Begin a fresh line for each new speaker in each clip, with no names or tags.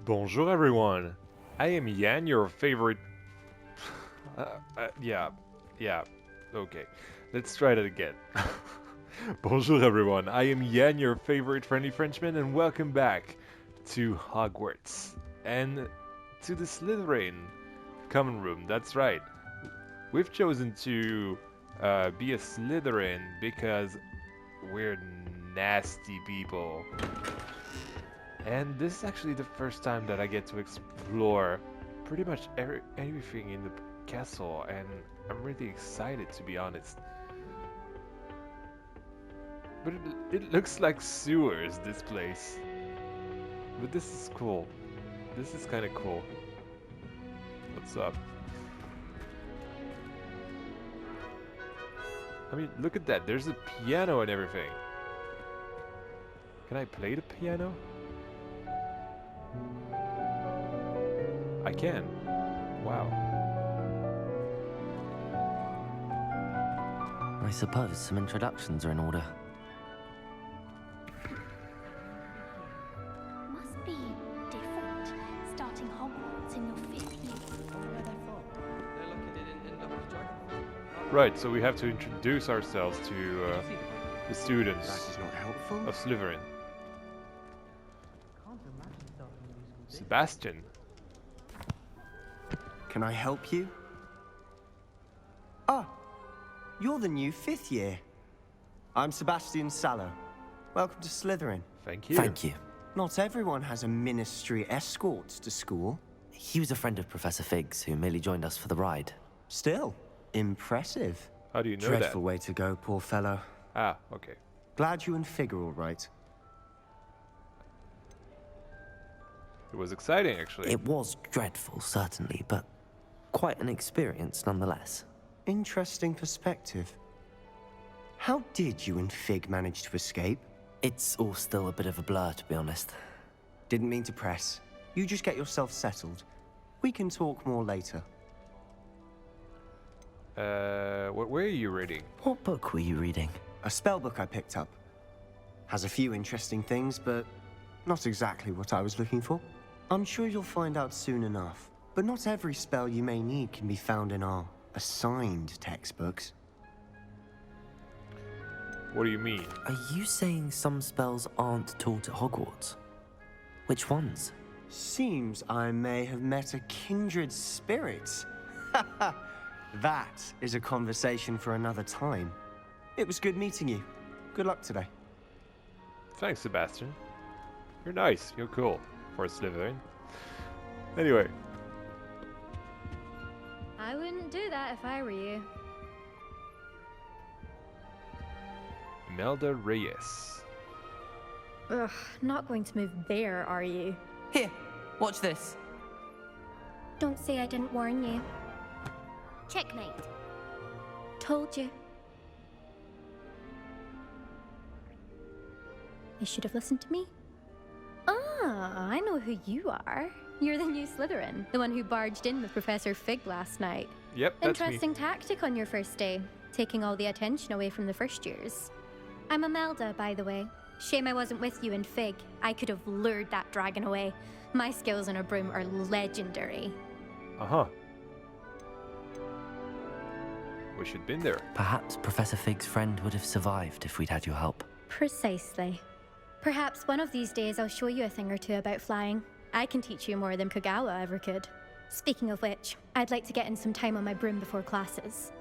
Bonjour everyone, I am Yan, your favorite... yeah, okay. Let's try that again. Bonjour everyone, I am Yan, your favorite friendly Frenchman, and welcome back to Hogwarts. And to the Slytherin common room, that's right. We've chosen to be a Slytherin because we're nasty people. And this is actually the first time that I get to explore pretty much everything in the castle, and I'm really excited, to be honest. But it looks like sewers, this place. But this is cool. This is kind of cool. What's up? I mean, look at that. There's a piano and everything. Can I play the piano? I can. Wow.
I suppose some introductions are in order.
Must be different, starting Hogwarts in your 5th year.
Right, so we have to introduce ourselves to the students
That is not helpful.
of Slytherin. Sebastian.
Can I help you? Ah, you're the new 5th year. I'm Sebastian Sallow. Welcome to Slytherin.
Thank you.
Thank you.
Not everyone has a ministry escort to school.
He was a friend of Professor Fig's who merely joined us for the ride.
Still, impressive.
How do you know
Dreadful
that?
way to go, poor fellow.
Ah, okay.
Glad you and Fig are all right.
It was exciting, actually.
It was dreadful, certainly, but quite an experience nonetheless.
Interesting perspective. How did you and Fig manage to escape?
It's all still a bit of a blur, to be honest.
Didn't mean to press. You just get yourself settled. We can talk more later.
What were you reading?
What book were you reading?
A spell book I picked up. Has a few interesting things, but not exactly what I was looking for. I'm sure you'll find out soon enough. But not every spell you may need can be found in our assigned textbooks.
What do you mean?
Are you saying some spells aren't taught at Hogwarts? Which ones?
Seems I may have met a kindred spirit. That is a conversation for another time. It was good meeting you. Good luck today.
Thanks, Sebastian. You're nice. You're cool for a Slytherin. Anyway,
I wouldn't do that if I were you.
Imelda Reyes.
Ugh, not going to move there, are you?
Here, watch this.
Don't say I didn't warn you. Checkmate.
Told you. You should have listened to me. Ah, I know who you are. You're the new Slytherin, the one who barged in with Professor Fig last night.
Yep, that's
Interesting tactic on your first day, taking all the attention away from the first years. I'm Imelda, by the way. Shame I wasn't with you in Fig. I could have lured that dragon away. My skills on a broom are legendary.
me. Uh-huh. We should have been there.
Perhaps Professor Fig's friend would have survived if we'd had your help.
Precisely. Perhaps one of these days I'll show you a thing or two about flying. I can teach you more than Kagawa ever could. Speaking of which, I'd like to get in some time on my broom before classes.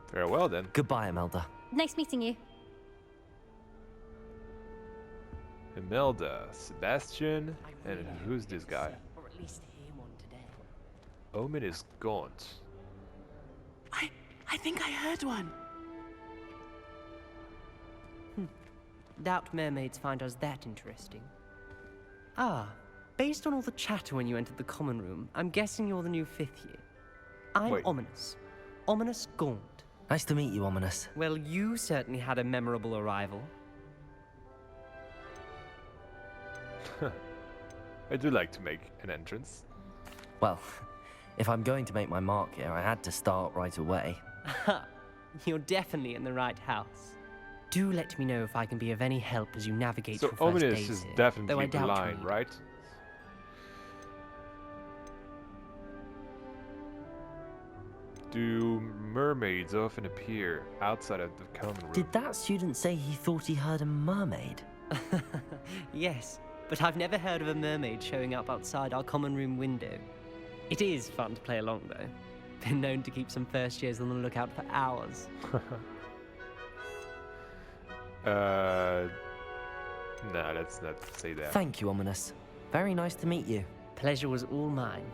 Farewell then.
Goodbye, Imelda.
Nice meeting you.
Imelda, Sebastian, and who's this guy?
Or at least hear one today.
Ominous Gaunt.
I think I heard one. Doubt mermaids find us that interesting. Ah, based on all the chatter when you entered the common room, I'm guessing you're the new 5th year. I'm
Wait.
Ominous. Ominous Gaunt.
Nice to meet you, Ominous.
Well, you certainly had a memorable arrival.
I do like to make an entrance.
Well, if I'm going to make my mark here, I had to start right away.
You're definitely in the right house. Do let me know if I can be of any help as you navigate
So
your first
ominous
days
is
here, though I
definitely the
doubt you'll
line,
need it.
right? Do mermaids often appear outside of the common room?
Did that student say he thought he heard a mermaid?
Yes, but I've never heard of a mermaid showing up outside our common room window. It is fun to play along, though. Been known to keep some first years on the lookout for hours.
Nah, let's not say that.
Thank you, Ominous. Very nice to meet you.
Pleasure was all mine.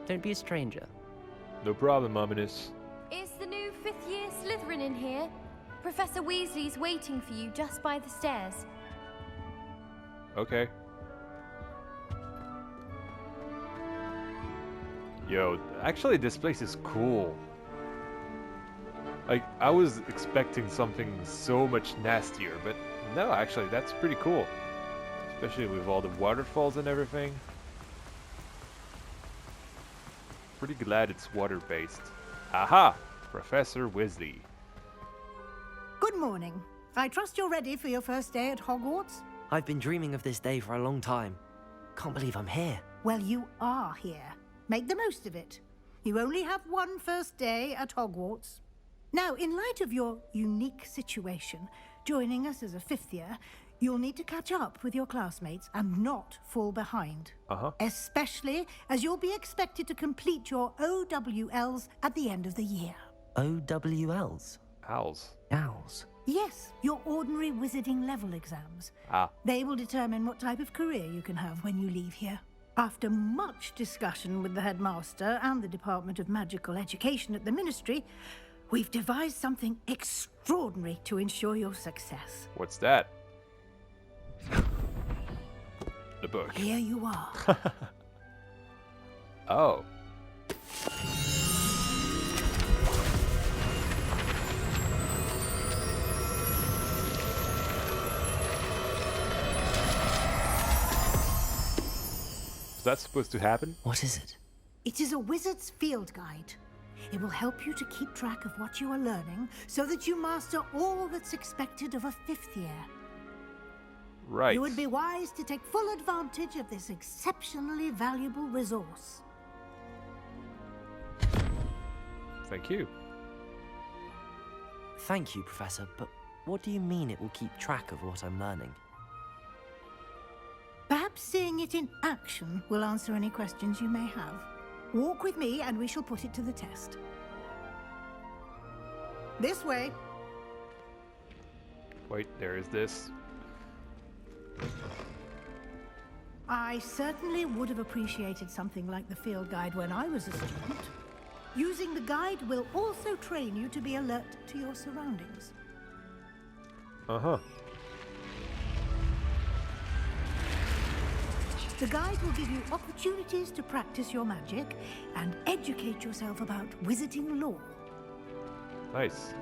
Don't be a stranger.
No problem, Ominous.
Is the new fifth-year Slytherin in here? Professor Weasley's waiting for you just by the stairs.
Okay. Yo, actually this place is cool. Like, I was expecting something so much nastier, but no, actually, that's pretty cool. Especially with all the waterfalls and everything. Pretty glad it's water-based. Aha! Professor Weasley.
Good morning. I trust you're ready for your first day at Hogwarts?
I've been dreaming of this day for a long time. Can't believe I'm here.
Well, you are here. Make the most of it. You only have one first day at Hogwarts. Now, in light of your unique situation, joining us as a fifth year, you'll need to catch up with your classmates and not fall behind. Especially as you'll be expected to complete your OWLs at the end of the year.
OWLs?
Owls.
Owls.
Yes, your ordinary wizarding level exams.
Ah.
They will determine what type of career you can have when you leave here. After much discussion with the headmaster and the Department of Magical Education at the Ministry, we've devised something extraordinary to ensure your success.
What's that? The book.
Here you are.
Oh. Is that supposed to happen?
What is it?
It is a wizard's field guide. It will help you to keep track of what you are learning so that you master all that's expected of a fifth year.
Right.
You would be wise to take full advantage of this exceptionally valuable resource.
Thank you.
Thank you, Professor, but what do you mean it will keep track of what I'm learning?
Perhaps seeing it in action will answer any questions you may have. Walk with me and we shall put it to the test. This way.
Wait, there is this.
I certainly would have appreciated something like the field guide when I was a student. Using the guide will also train you to be alert to your surroundings.
Uh-huh.
The guide will give you opportunities to practice your magic and educate yourself about wizarding lore.
Nice.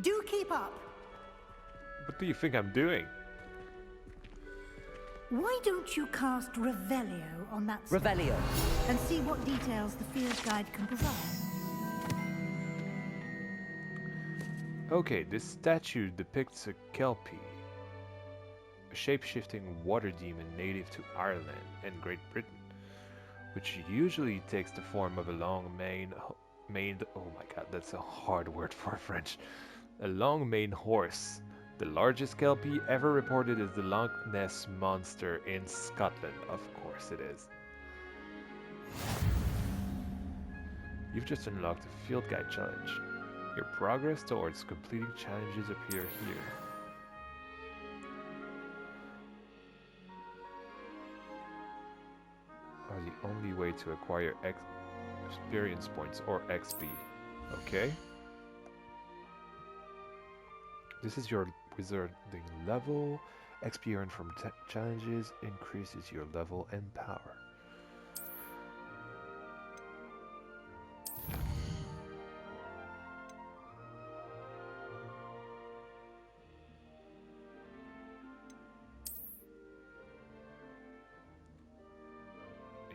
Do keep up.
What do you think I'm doing?
Why don't you cast Revelio on that spell
Revelio.
and see what details the field guide can provide?
Okay, this statue depicts a Kelpie, a shape-shifting water demon native to Ireland and Great Britain, which usually takes the form of a long-maned, oh my god, that's a hard word for French, a long-maned horse. The largest Kelpie ever reported is the Loch Ness Monster in Scotland. Of course it is. You've just unlocked a field guide challenge. Your progress towards completing challenges appear here. Are the only way to acquire experience points or XP. Okay. This is your wizarding level. XP earned from challenges increases your level and power.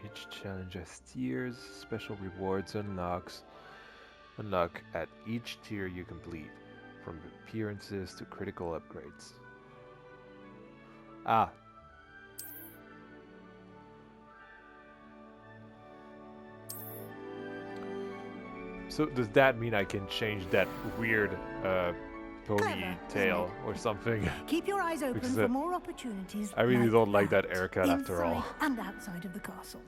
Each challenge has tiers, special rewards unlocks. Unlock at each tier you complete, from appearances to critical upgrades. Ah. So does that mean I can change that weird ponytail or something?
Keep your eyes open
Because,
for more opportunities.
I really don't like that haircut after all.
Inside and outside of the castle.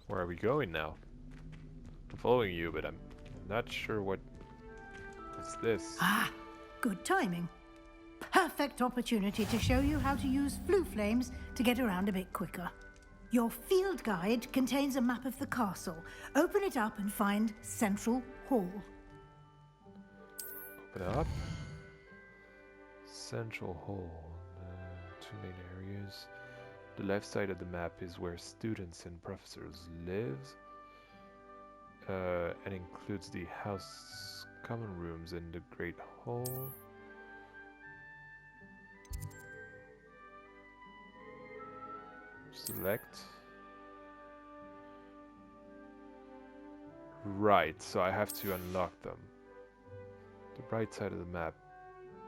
Where are we going now? I'm following you, but I'm not sure what's this.
Ah, good timing. Perfect opportunity to show you how to use flue flames to get around a bit quicker. Your field guide contains a map of the castle. Open it up and find Central Hall.
Open it up. Central Hall. Two main areas. The left side of the map is where students and professors live, and includes the house common rooms and the Great Hall. Select. Right, so I have to unlock them. The right side of the map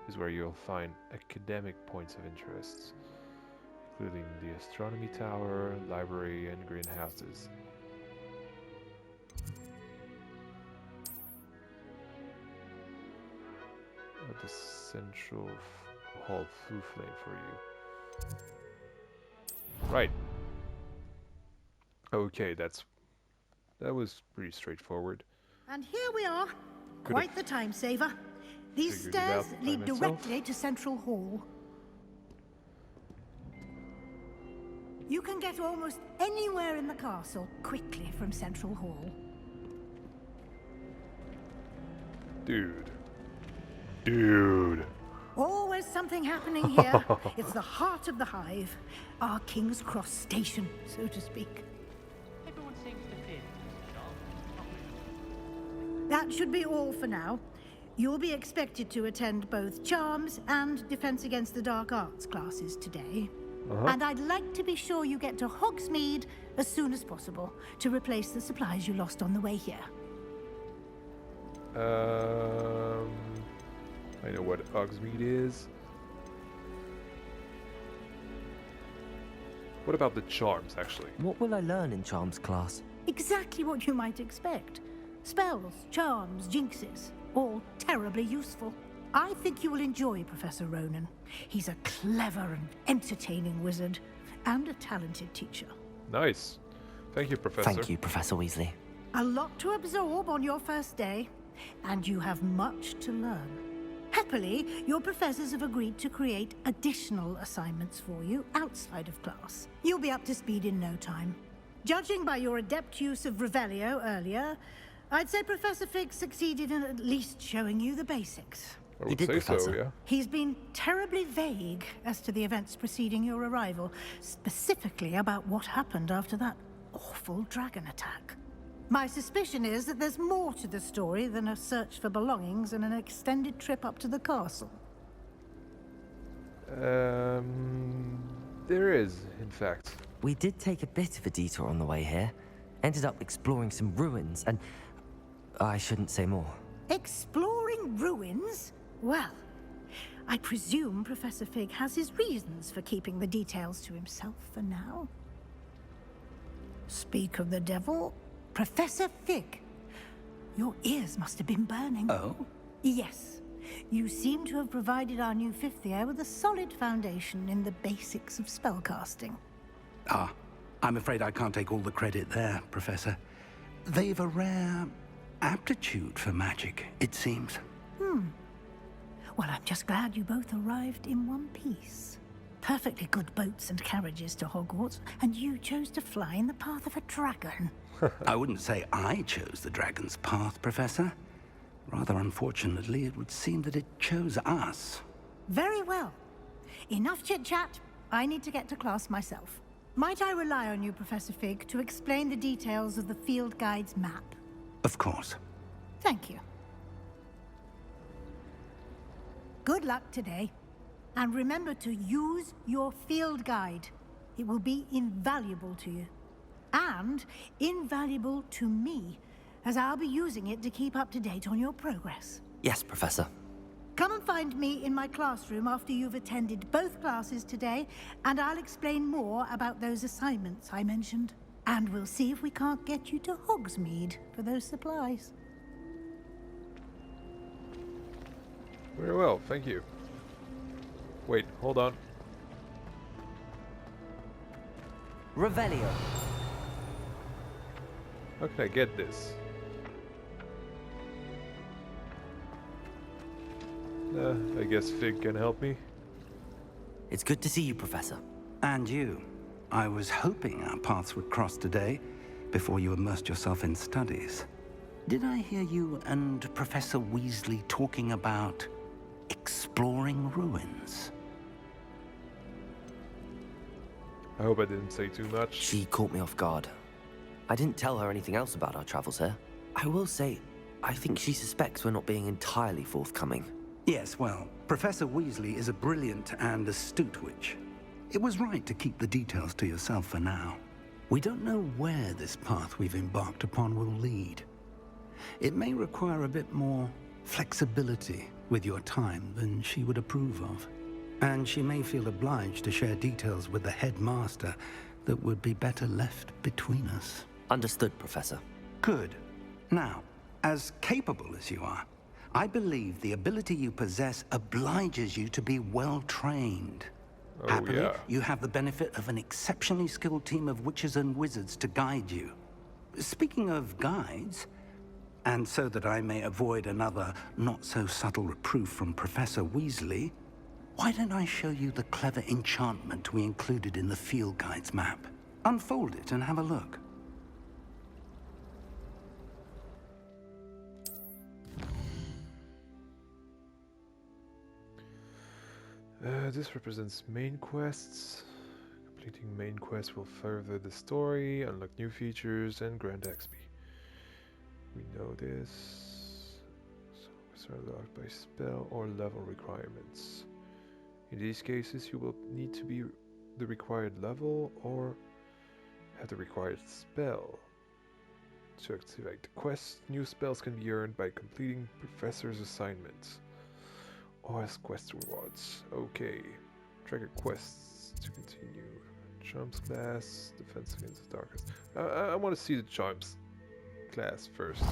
is where you'll find academic points of interest, including the astronomy tower, library, and greenhouses. The central hall flue flame for you. Right. Okay, that was pretty straightforward.
And here we are. Quite the time saver. These
Figured it out
stairs
by
lead
myself.
directly to Central Hall. You can get almost anywhere in the castle quickly from Central Hall.
Dude. Dude.
Always something happening here. It's the heart of the hive. Our King's Cross station, so to speak.
Everyone seems to fear
That should be all for now. You'll be expected to attend both Charms and Defense Against the Dark Arts classes today. And I'd like to be sure you get to Hogsmeade as soon as possible to replace the supplies you lost on the way here.
I know what Hogsmeade is. What about the charms, actually?
What will I learn in Charms class?
Exactly what you might expect. Spells, charms, jinxes, all terribly useful. I think you will enjoy Professor Ronan. He's a clever and entertaining wizard, and a talented teacher.
Nice. Thank you, Professor.
Thank you, Professor Weasley.
A lot to absorb on your first day, and you have much to learn. Happily, your professors have agreed to create additional assignments for you outside of class. You'll be up to speed in no time. Judging by your adept use of Revelio earlier, I'd say Professor Fig succeeded in at least showing you the basics.
I would
He did,
say so,
Professor.
yeah.
He's been terribly vague as to the events preceding your arrival, specifically about what happened after that awful dragon attack. My suspicion is that there's more to the story than a search for belongings and an extended trip up to the castle.
There is, in fact.
We did take a bit of a detour on the way here. Ended up exploring some ruins, and I shouldn't say more.
Exploring ruins? Well, I presume Professor Fig has his reasons for keeping the details to himself for now. Speak of the devil, Professor Fig. Your ears must have been burning.
Oh?
Yes. You seem to have provided our new fifth year with a solid foundation in the basics of spellcasting.
Ah, I'm afraid I can't take all the credit there, Professor. They've a rare aptitude for magic, it seems.
Well, I'm just glad you both arrived in one piece. Perfectly good boats and carriages to Hogwarts, and you chose to fly in the path of a dragon.
I wouldn't say I chose the dragon's path, Professor. Rather unfortunately, it would seem that it chose us.
Very well. Enough chit-chat. I need to get to class myself. Might I rely on you, Professor Fig, to explain the details of the field guide's map?
Of course.
Thank you. Good luck today. And remember to use your field guide. It will be invaluable to you. And invaluable to me, as I'll be using it to keep up to date on your progress.
Yes, Professor.
Come and find me in my classroom after you've attended both classes today, and I'll explain more about those assignments I mentioned. And we'll see if we can't get you to Hogsmeade for those supplies.
Very well, thank you. Wait, hold on.
Revelio.
How can I get this? I guess Fig can help me.
It's good to see you, Professor.
And you. I was hoping our paths would cross today, before you immersed yourself in studies. Did I hear you and Professor Weasley talking about exploring ruins?
I hope I didn't say too much.
She caught me off guard. I didn't tell her anything else about our travels here. I will say, I think she suspects we're not being entirely forthcoming.
Yes, well, Professor Weasley is a brilliant and astute witch. It was right to keep the details to yourself for now. We don't know where this path we've embarked upon will lead. It may require a bit more flexibility with your time than she would approve of. And she may feel obliged to share details with the headmaster that would be better left between us.
Understood, Professor.
Good. Now, as capable as you are, I believe the ability you possess obliges you to be well-trained.
Oh,
Happily,
yeah.
you have the benefit of an exceptionally skilled team of witches and wizards to guide you. Speaking of guides, and so that I may avoid another not-so-subtle reproof from Professor Weasley, why don't I show you the clever enchantment we included in the field guide's map? Unfold it and have a look.
This represents main quests. Completing main quests will further the story, unlock new features, and grant XP. We know this. So are locked by spell or level requirements. In these cases, you will need to be the required level or have the required spell. To activate the quest, new spells can be earned by completing professor's assignments or as quest rewards. Okay, trigger quests to continue. Charms class, defense against the darkest. I want to see the charms class first.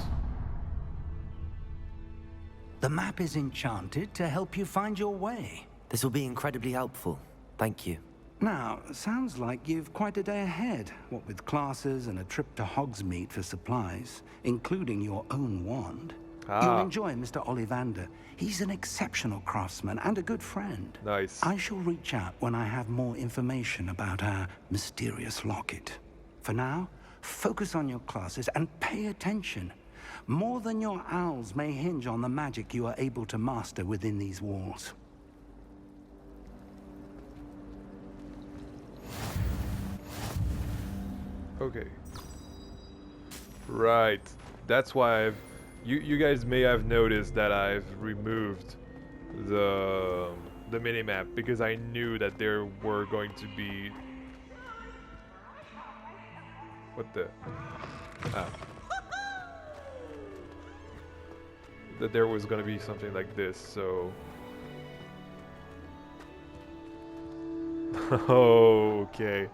The map is enchanted to help you find your way.
This will be incredibly helpful. Thank you.
Now, sounds like you've quite a day ahead, what with classes and a trip to Hogsmeade for supplies, including your own wand. You'll enjoy Mr. Ollivander. He's an exceptional craftsman and a good friend.
Nice.
I shall reach out when I have more information about our mysterious locket. For now, focus on your classes and pay attention. More than your owls may hinge on the magic you are able to master within these walls.
Okay. Right. That's why you guys may have noticed that I've removed the minimap because I knew that there were going to be that there was going to be something like this, so okay.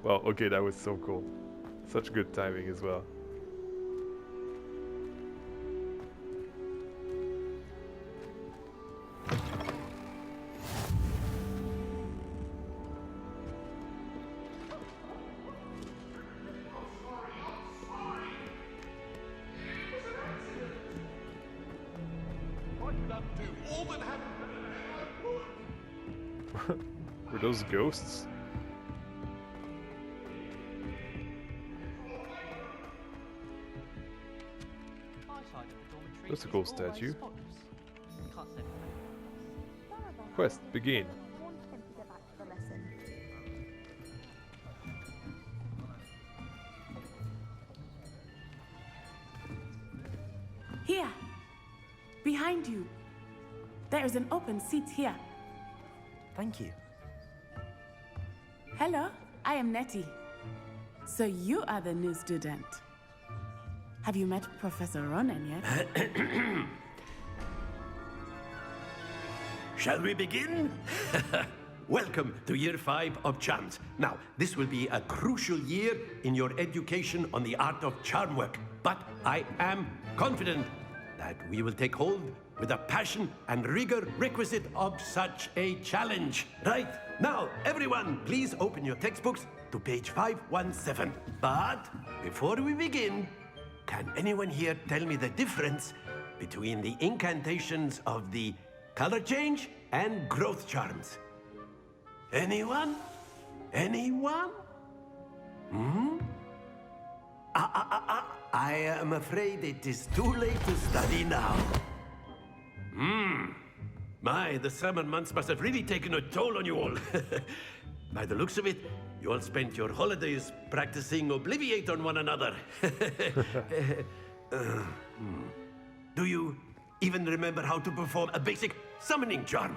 Well, okay, that was so cool. Such good timing as well. Were those ghosts? That's a cool statue. Quest, begin.
I wanted him to go back to the lesson. Here, behind you. There is an open seat here.
Thank you.
Hello, I am Nettie. So you are the new student. Have you met Professor Ronan yet?
Shall we begin? Welcome to Year 5 of Charms. Now, this will be a crucial year in your education on the art of charm work. But I am confident that we will take hold with the passion and rigor requisite of such a challenge. Right, now, everyone, please open your textbooks to page 517. But before we begin, can anyone here tell me the difference between the incantations of the color change and growth charms? Anyone? Anyone? I am afraid it is too late to study now. My, the summer months must have really taken a toll on you all. By the looks of it, you all spent your holidays practicing Obliviate on one another. Do you even remember how to perform a basic summoning charm?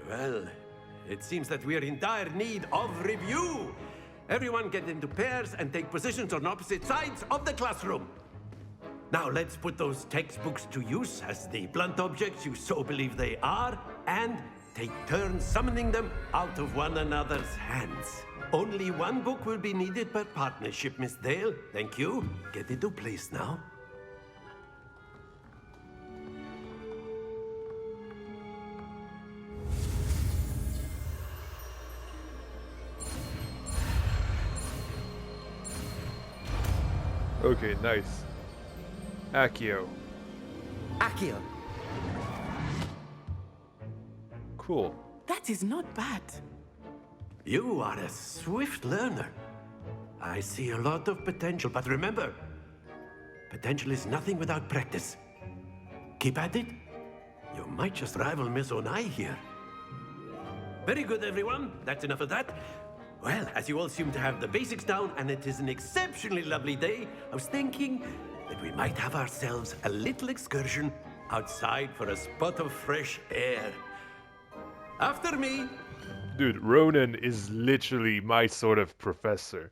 Well, it seems that we are in dire need of review. Everyone get into pairs and take positions on opposite sides of the classroom. Now let's put those textbooks to use as the blunt objects you so believe they are, and take turns summoning them out of one another's hands. Only one book will be needed per partnership, Miss Dale. Thank you. Get into place now.
Okay, nice. Accio.
Accio.
Cool.
That is not bad.
You are a swift learner. I see a lot of potential, but remember, potential is nothing without practice. Keep at it. You might just rival Miss Onai here. Very good, everyone. That's enough of that. Well, as you all seem to have the basics down, and it is an exceptionally lovely day, I was thinking that we might have ourselves a little excursion outside for a spot of fresh air. After me.
Dude, Ronan is literally my sort of professor.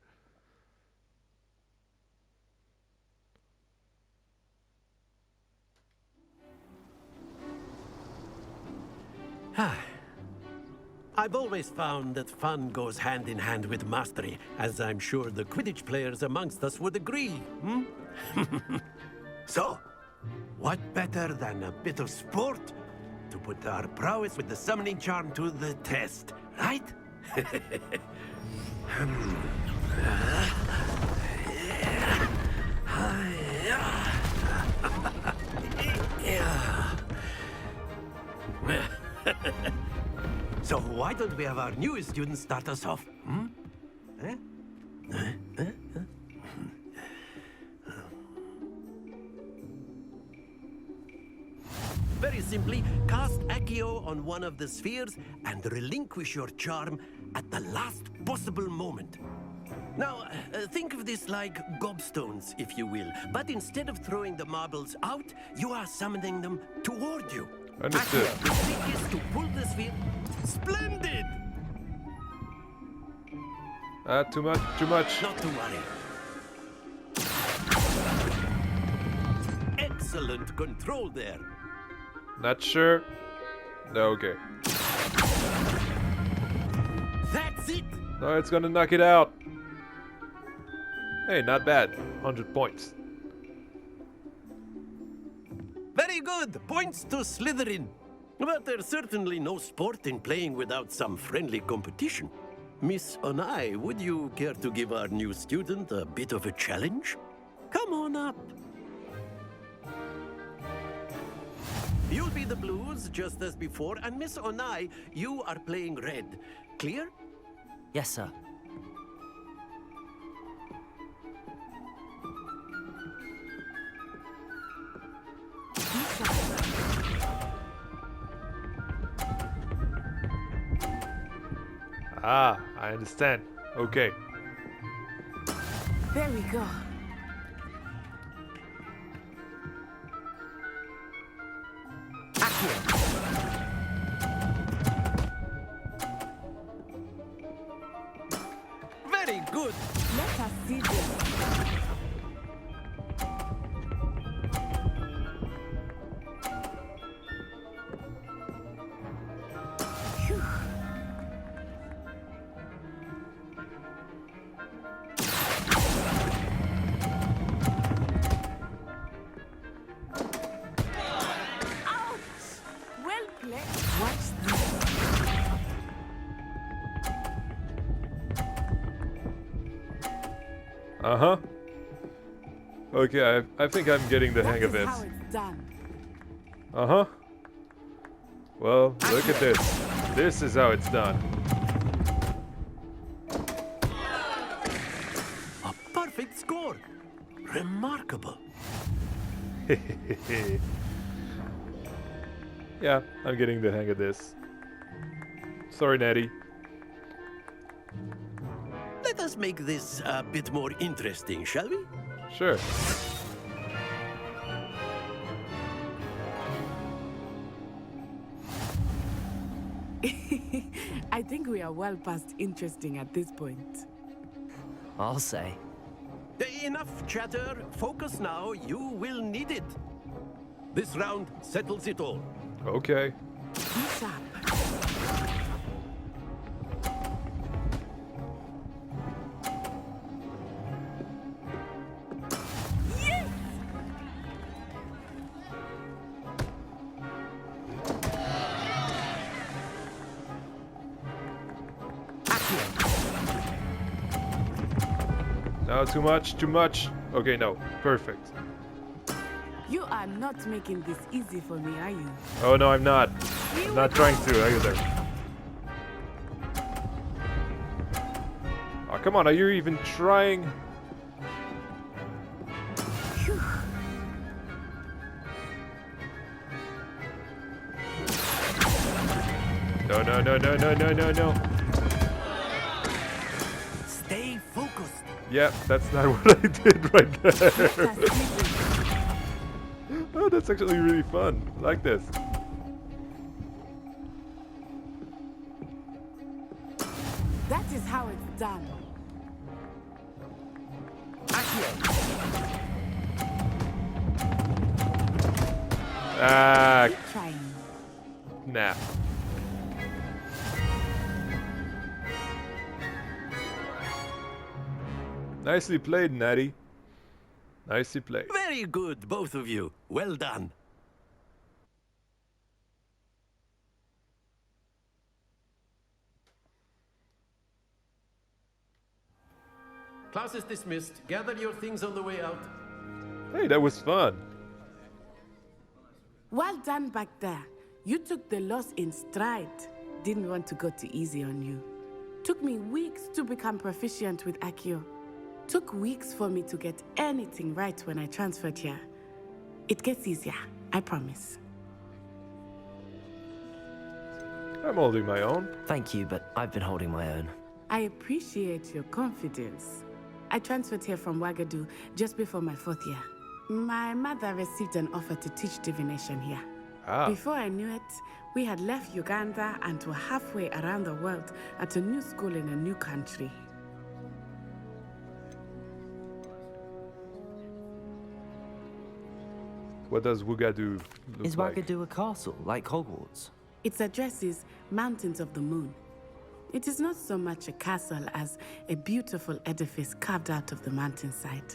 I've always found that fun goes hand in hand with mastery, as I'm sure the Quidditch players amongst us would agree, So, what better than a bit of sport to put our prowess with the summoning charm to the test, right? So why don't we have our newest student start us off? Very simply, cast Accio on one of the spheres and relinquish your charm at the last possible moment. Now, think of this like gobstones, if you will. But instead of throwing the marbles out, you are summoning them toward you.
Understood.
The trick is to pull the sphere. Splendid!
Too much, too much.
Not to worry. Excellent control there.
Not sure. No, okay.
That's it!
No, it's gonna knock it out. Hey, not bad. 100 points.
Very good. Points to Slytherin. But there's certainly no sport in playing without some friendly competition. Miss Onai, would you care to give our new student a bit of a challenge? Come on up. You'll be the blues, just as before, and Miss Onai, you are playing red. Clear?
Yes, sir.
Ah, I understand. Okay.
There we go.
Very good.
Let us see this. Phew. Ouch! Well played. Watch this.
Uh-huh. Okay, I think I'm getting the hang of
That
this.
is how it's done.
Uh-huh. Well, look at this. This is how it's done.
A perfect score. Remarkable.
Yeah, I'm getting the hang of this. Sorry, Natty.
Let us make this a bit more interesting, shall we?
Sure.
I think we are well past interesting at this point.
I'll say.
Enough chatter. Focus now. You will need it. This round settles it all.
Okay.
Be sharp. Yes!
No, too much, too much. Okay, no. Perfect.
You are not making this easy for me, are you?
Oh, no, I'm not. I'm not trying to either. Oh, come on. Are you even trying?
Phew.
No, no, no, no, no, no, no, no.
Stay focused.
Yep, that's not what I did right there. Oh, that's actually really fun. I like this.
That is how it's done.
Ah,
Keep trying.
nah. Nicely played, Natty. Nicely played.
Very good, both of you. Well done. Class is dismissed. Gather your things on the way out.
Hey, that was fun.
Well done back there. You took the loss in stride. Didn't want to go too easy on you. Took me weeks to become proficient with Accio. Took weeks for me to get anything right when I transferred here. It gets easier, I promise.
I'm holding my own.
Thank you, but I've been holding my own.
I appreciate your confidence. I transferred here from Ouagadougou just before my 4th year. My mother received an offer to teach divination here.
Ah.
Before I knew it, we had left Uganda and were halfway around the world at a new school in a new country.
What does Ouagadougou look
Is
like?
Ouagadougou a castle, like Hogwarts?
Its address is Mountains of the Moon. It is not so much a castle as a beautiful edifice carved out of the mountainside.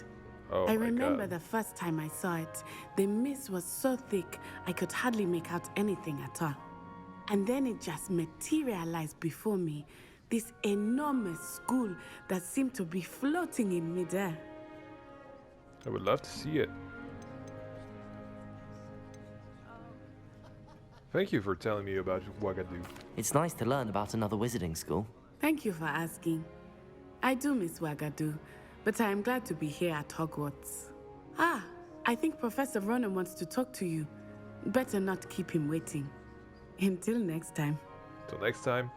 Oh
I
my
remember
God.
the first time I saw it, the mist was so thick I could hardly make out anything at all. And then it just materialized before me, this enormous school that seemed to be floating in midair.
I would love to see it. Thank you for telling me about Ouagadougou.
It's nice to learn about another wizarding school.
Thank you for asking. I do miss Ouagadougou, but I am glad to be here at Hogwarts. Ah, I think Professor Ronan wants to talk to you. Better not keep him waiting. Until next time.
Till next time.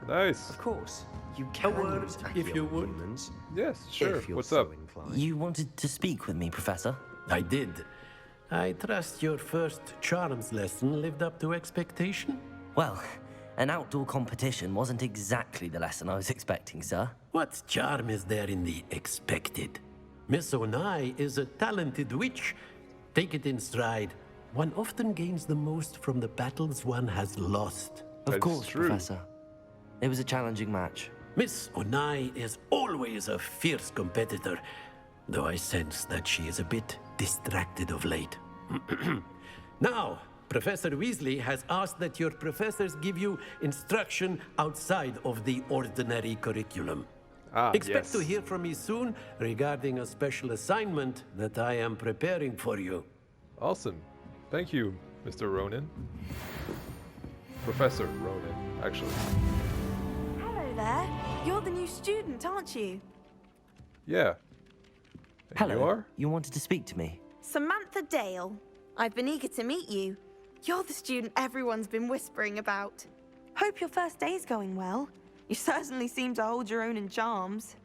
Nice.
Of course, you can
word,
use
if you
Accio
would.
humans.
Yes, sure.
If you're
What's
so
up?
inclined.
You wanted to speak with me, Professor?
I did. I trust your first charms lesson lived up to expectation?
Well, an outdoor competition wasn't exactly the lesson I was expecting, sir.
What charm is there in the expected? Miss Onai is a talented witch. Take it in stride. One often gains the most from the battles one has lost.
Of
That's
course,
true.
Professor. It was a challenging match.
Miss Onai is always a fierce competitor, though I sense that she is a bit distracted of late. Now, Professor Weasley has asked that your professors give you instruction outside of the ordinary curriculum. Expect to hear from me soon regarding a special assignment that I am preparing for you.
Awesome. Thank you, Mr. Ronan. Professor Ronan, actually.
Hello there. You're the new student, aren't you?
Yeah. And
Hello.
you are?
You wanted to speak to me?
Samantha Dale. I've been eager to meet you. You're the student everyone's been whispering about. Hope your first day's going well. You certainly seem to hold your own in charms.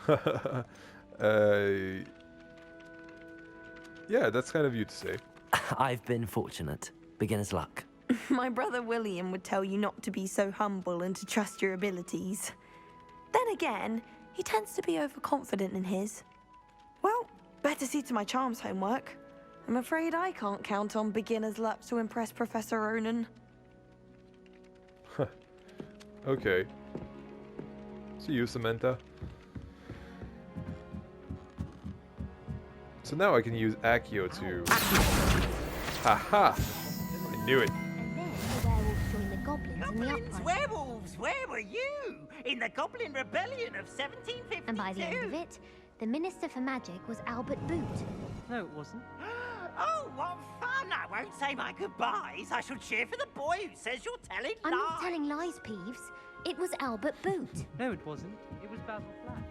Yeah, that's kind of you to say.
I've been fortunate. Beginner's luck.
My brother William would tell you not to be so humble and to trust your abilities. Then again, he tends to be overconfident in his. Well, better see to my charms homework. I'm afraid I can't count on beginner's luck to impress Professor Ronan.
Okay. See you, Samantha. So now I can use Accio to... Haha! I knew it.
Goblins, werewolves, where were you? In the Goblin Rebellion of 1752.
And by the end of it, the Minister for Magic was Albert Boot.
No, it wasn't.
Oh, what fun! I won't say my goodbyes. I shall cheer for the boy who says you're telling lies.
I'm not telling lies, Peeves. It was Albert Boot.
No, it wasn't. It was Basil Flack.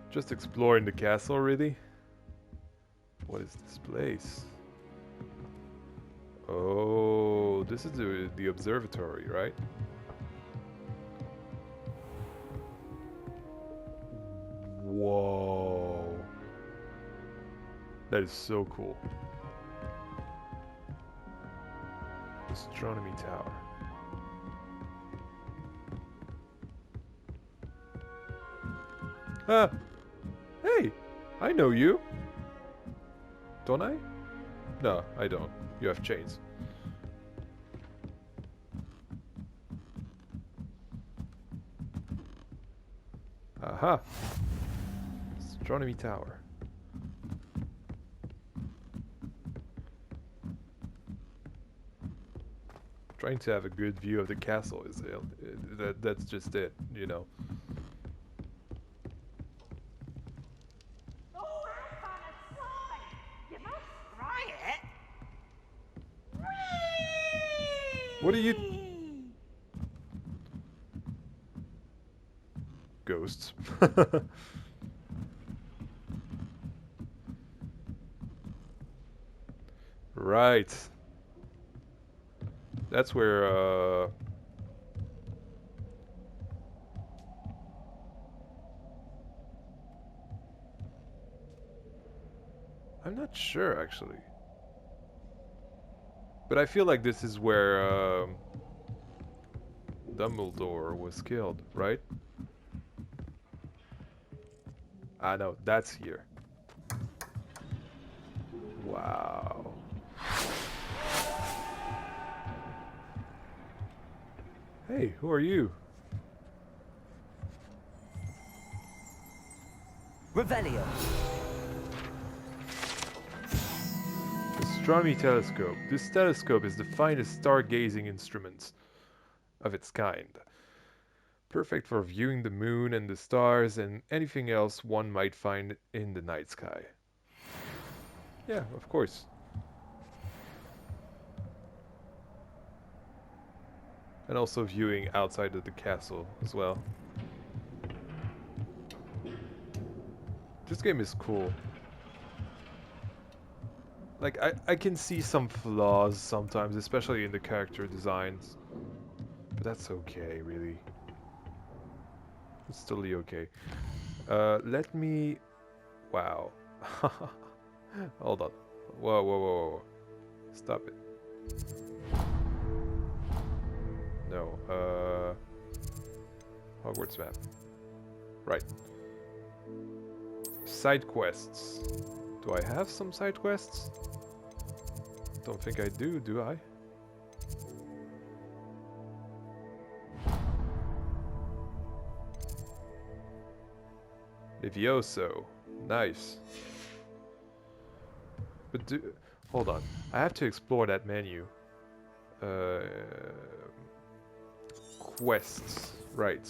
Just exploring the castle, really? What is this place? Oh, this is the observatory, right? Whoa. That is so cool. Astronomy Tower. Ah! Hey! I know you! Don't I? No, I don't. You have chains. Aha! Astronomy Tower. Trying to have a good view of the castle is that's just it, you know.
Oh, have fun outside. You must try it. Whee!
What are you... Ghosts. Right. That's where, I'm not sure, actually. But I feel like this is where, Dumbledore was killed, right? Ah, no, that's here. Wow. Hey, who are you?
Revelio.
Astronomy telescope. This telescope is the finest stargazing instrument of its kind. Perfect for viewing the moon and the stars and anything else one might find in the night sky. Yeah, of course. And also viewing outside of the castle as well. This game is cool. Like, I can see some flaws sometimes, especially in the character designs. But that's okay, really. It's totally okay. Let me... Wow. Hold on. Whoa, whoa, whoa, whoa. Stop it. No, Hogwarts map. Right. Side quests. Do I have some side quests? Don't think I do I? Levioso. Nice. But hold on. I have to explore that menu. Quests. Right.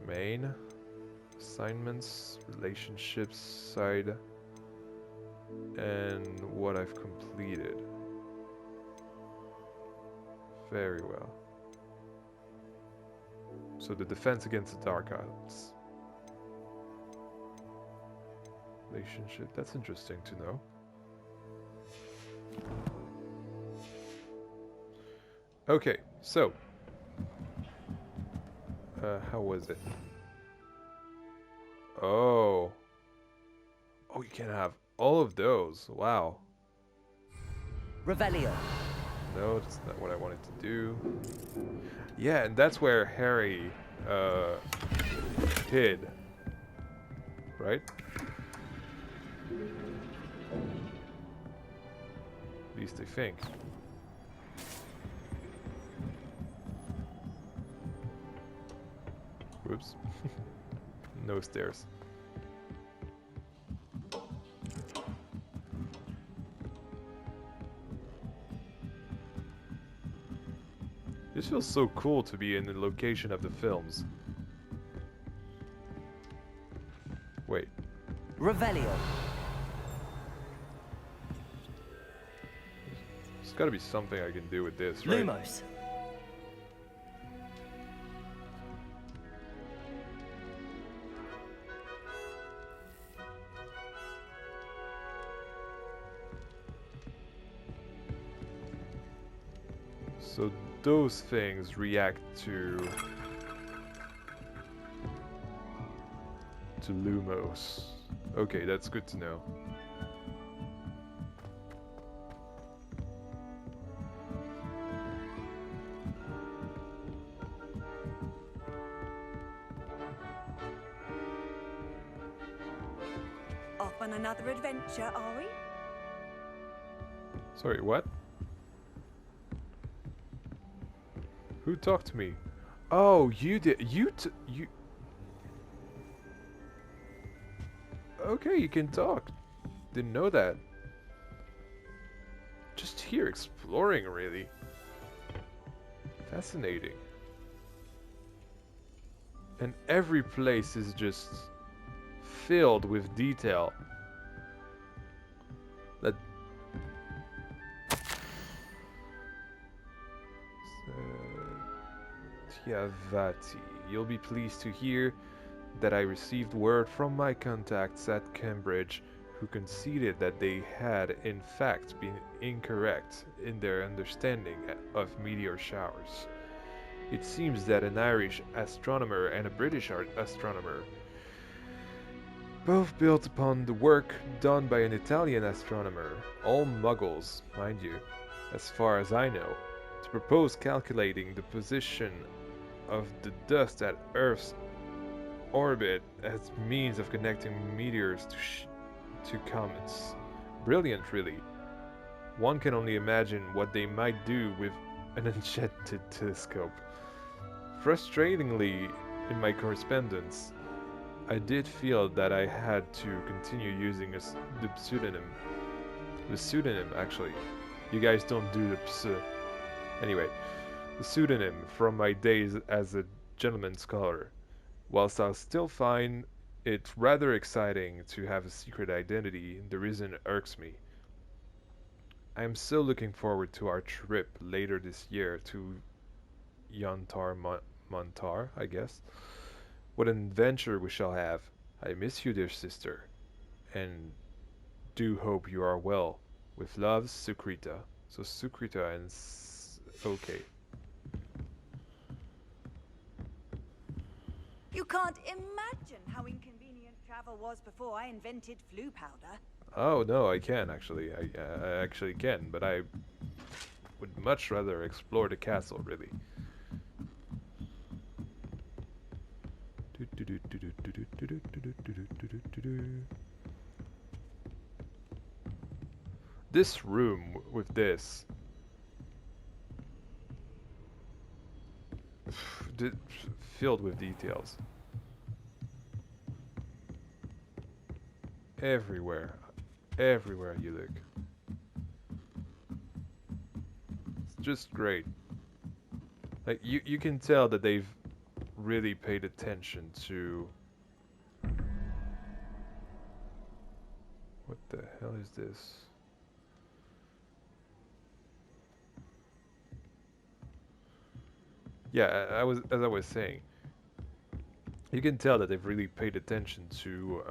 Main. Assignments. Relationships. Side. And what I've completed. Very well. So the defense against the dark arts. Relationship. That's interesting to know. Okay, so how was it? Oh, you can have all of those. Wow.
Revelio.
No, that's not what I wanted to do. Yeah, and that's where Harry hid, right? At least I think. Whoops. No stairs. This feels so cool to be in the location of the films. Wait.
Revelio.
There's gotta be something I can do with this, right?
Lumos.
So those things react to Lumos. Okay, that's good to know.
Off on another adventure, are we?
Sorry, what? Who talked to me? Oh, you did. You. Okay, you can talk. Didn't know that. Just here exploring, really. Fascinating. And every place is just filled with detail. That. Tiavati, you'll be pleased to hear that I received word from my contacts at Cambridge who conceded that they had in fact been incorrect in their understanding of meteor showers. It seems that an Irish astronomer and a British astronomer, both built upon the work done by an Italian astronomer, all muggles, mind you, as far as I know, to propose calculating the position of the dust at Earth's orbit as means of connecting meteors to comets. Brilliant, really. One can only imagine what they might do with an enchanted telescope. Frustratingly, in my correspondence, I did feel that I had to continue using the pseudonym. The pseudonym, actually. You guys don't do the pseudonym. Anyway, the pseudonym from my days as a gentleman scholar. Whilst I'll still find it rather exciting to have a secret identity, the reason irks me. I am so looking forward to our trip later this year to Yantar Montar, I guess. What an adventure we shall have. I miss you, dear sister. and do hope you are well. With love, Sukrita. So Sukrita and okay.
You can't imagine how inconvenient travel was before I invented flu powder.
Oh no, I can actually. I actually can, but I would much rather explore the castle, really. This room with this filled with details. Everywhere you look. It's just great. Like you can tell that they've really paid attention to what the hell is this? Yeah, as I was saying, you can tell that they've really paid attention to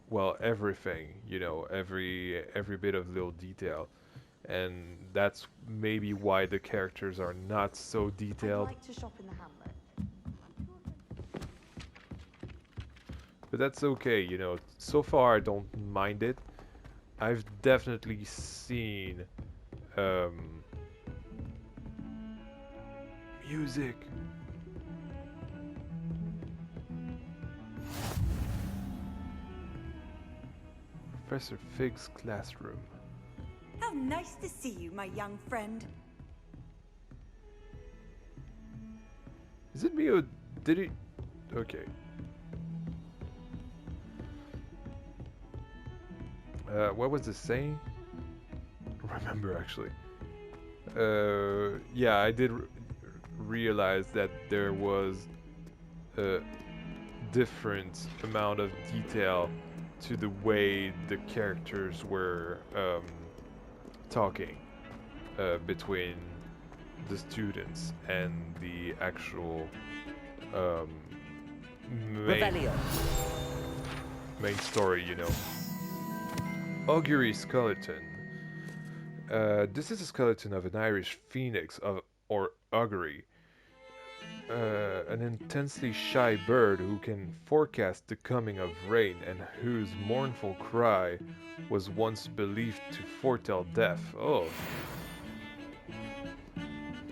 well, everything, you know, every bit of little detail, and that's maybe why the characters are not so detailed.
I'd like to shop in the hamlet.
But that's okay, you know. So far, I don't mind it. I've definitely seen music. Professor Fig's classroom.
How nice to see you, my young friend.
Is it me or did he? Okay. What was the saying? I don't remember actually. Yeah, I did realize that there was a different amount of detail to the way the characters were talking between the students and the actual main story, you know. Augury skeleton. This is a skeleton of an Irish phoenix or augury. An intensely shy bird who can forecast the coming of rain and whose mournful cry was once believed to foretell death. Oh.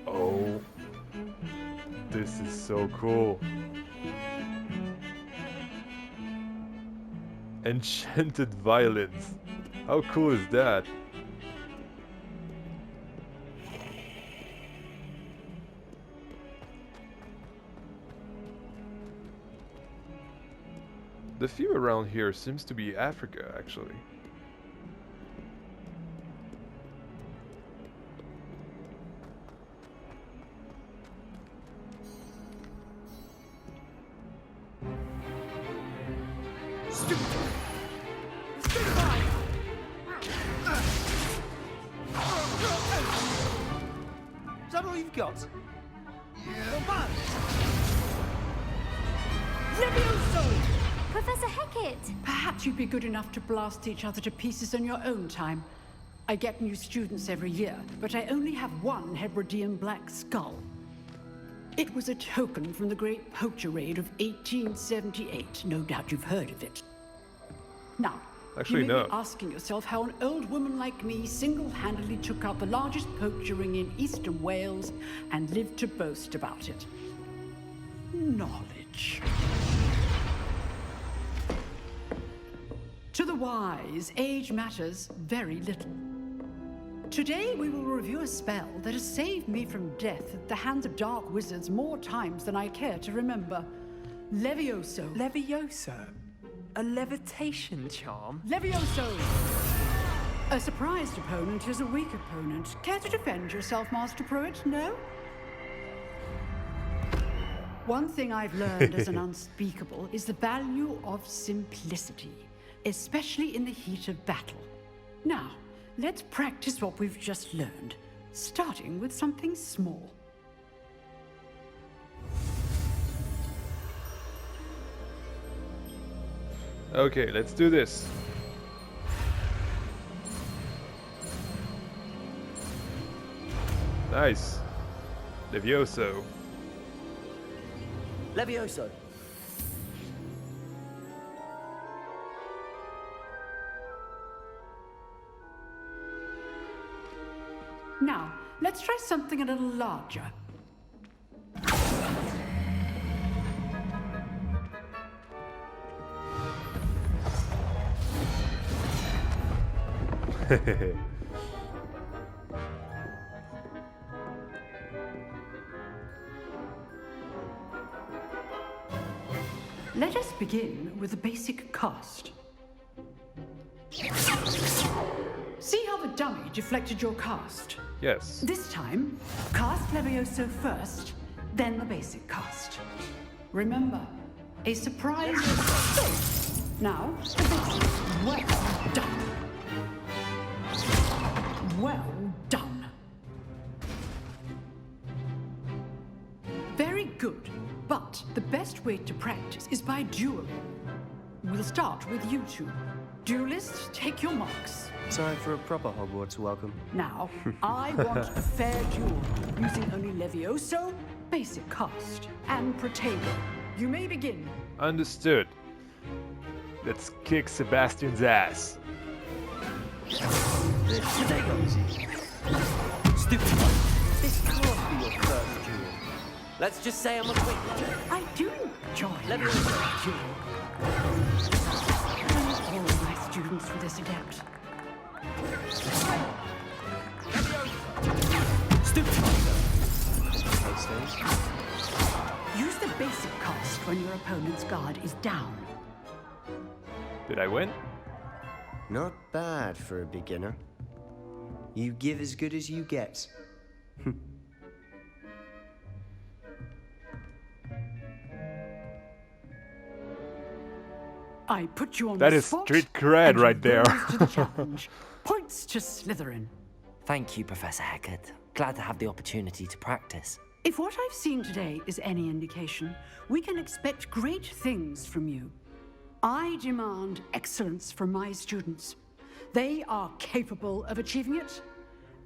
Oh. This is so cool. Enchanted violins. How cool is that? The theme around here seems to be Africa, actually.
Is that all you've got? Yeah.
Levioso!
Professor Hecat!
Perhaps you'd be good enough to blast each other to pieces in your own time. I get new students every year, but I only have one Hebridean black skull. It was a token from the Great Poacher Raid of 1878. No doubt you've heard of it. Now,
actually,
you may
no.
be asking yourself how an old woman like me single-handedly took out the largest poacher ring in eastern Wales and lived to boast about it. Knowledge. To the wise, age matters very little. Today we will review a spell that has saved me from death at the hands of dark wizards more times than I care to remember. Levioso.
Levioso? A levitation charm?
Levioso! A surprised opponent is a weak opponent. Care to defend yourself, Master Pruitt? No? One thing I've learned as an unspeakable is the value of simplicity, especially in the heat of battle. Now, let's practice what we've just learned, starting with something small.
Okay, let's do this. Nice. Levioso.
Levioso.
Now, let's try something a little larger. Let us begin with the basic cast. See how the dummy deflected your cast?
Yes.
This time, cast Levioso first, then the basic cast. Remember, a surprise is safe. Now, the basic. Well done. Well done. Very good. But the best way to practice is by dueling. We'll start with you two. Duelists, take your marks.
Time for a proper Hogwarts welcome.
Now, I want a fair duel, using only Levioso, basic cast, and Protego. You may begin.
Understood. Let's kick Sebastian's ass.
Protego. Stupid. This can't be your first duel. Let's just say I'm a quick learner.
I do enjoy
Levioso.
duel. All my students for this adept.
Stupid.
Use the basic cast when your opponent's guard is down.
Did I win?
Not bad for a beginner. You give as good as you get.
I put you on
That
the
is
spot,
street cred
and you
right there.
rose to the challenge. Points to Slytherin.
Thank you, Professor Hecat. Glad to have the opportunity to practice.
If what I've seen today is any indication, we can expect great things from you. I demand excellence from my students. They are capable of achieving it,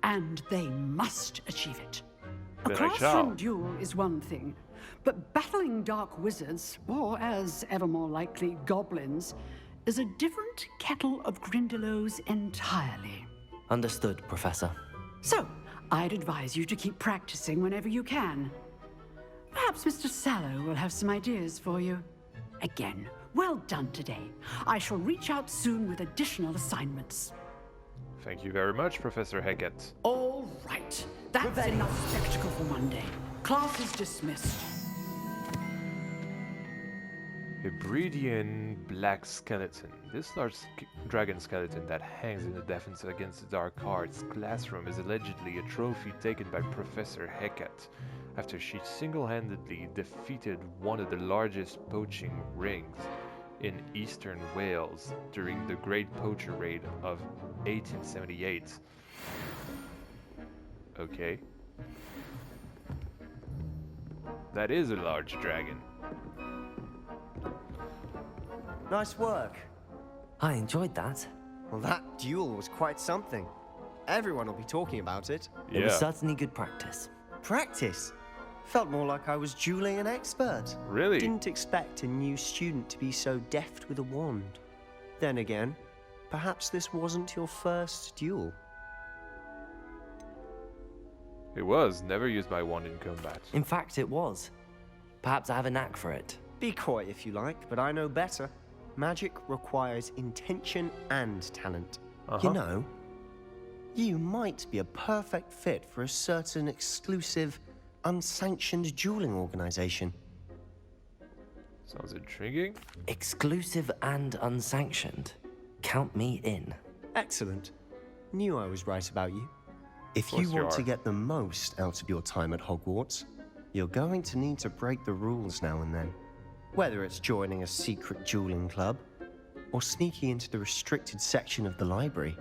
and they must achieve it. A
Then I shall.
classroom duel is one thing, but battling dark wizards, or as ever more likely, goblins, is a different kettle of Grindylows entirely.
Understood, Professor.
So, I'd advise you to keep practicing whenever you can. Perhaps Mr. Sallow will have some ideas for you. Again, well done today. I shall reach out soon with additional assignments.
Thank you very much, Professor Hecat.
All right. That's enough spectacle for Monday. Class is dismissed.
Hebridean black skeleton. This large dragon skeleton that hangs in the defense against the dark arts classroom is allegedly a trophy taken by Professor Hecat after she single-handedly defeated one of the largest poaching rings in eastern Wales during the Great Poacher Raid of 1878. Okay. That is a large dragon.
Nice work.
I enjoyed that.
Well, that duel was quite something. Everyone will be talking about it.
It was certainly good practice.
Practice? Felt more like I was dueling an expert.
Really?
Didn't expect a new student to be so deft with a wand. Then again, perhaps this wasn't your first duel.
It was. Never used my wand in combat.
In fact, it was. Perhaps I have a knack for it.
Be coy if you like, but I know better. Magic requires intention and talent. You know, you might be a perfect fit for a certain exclusive, unsanctioned dueling organization.
Sounds intriguing.
Exclusive and unsanctioned. Count me in.
Excellent. Knew I was right about you. If you
course you
want to
are.
get the most out of your time at Hogwarts, you're going to need to break the rules now and then. Whether it's joining a secret dueling club, or sneaking into the restricted section of the library,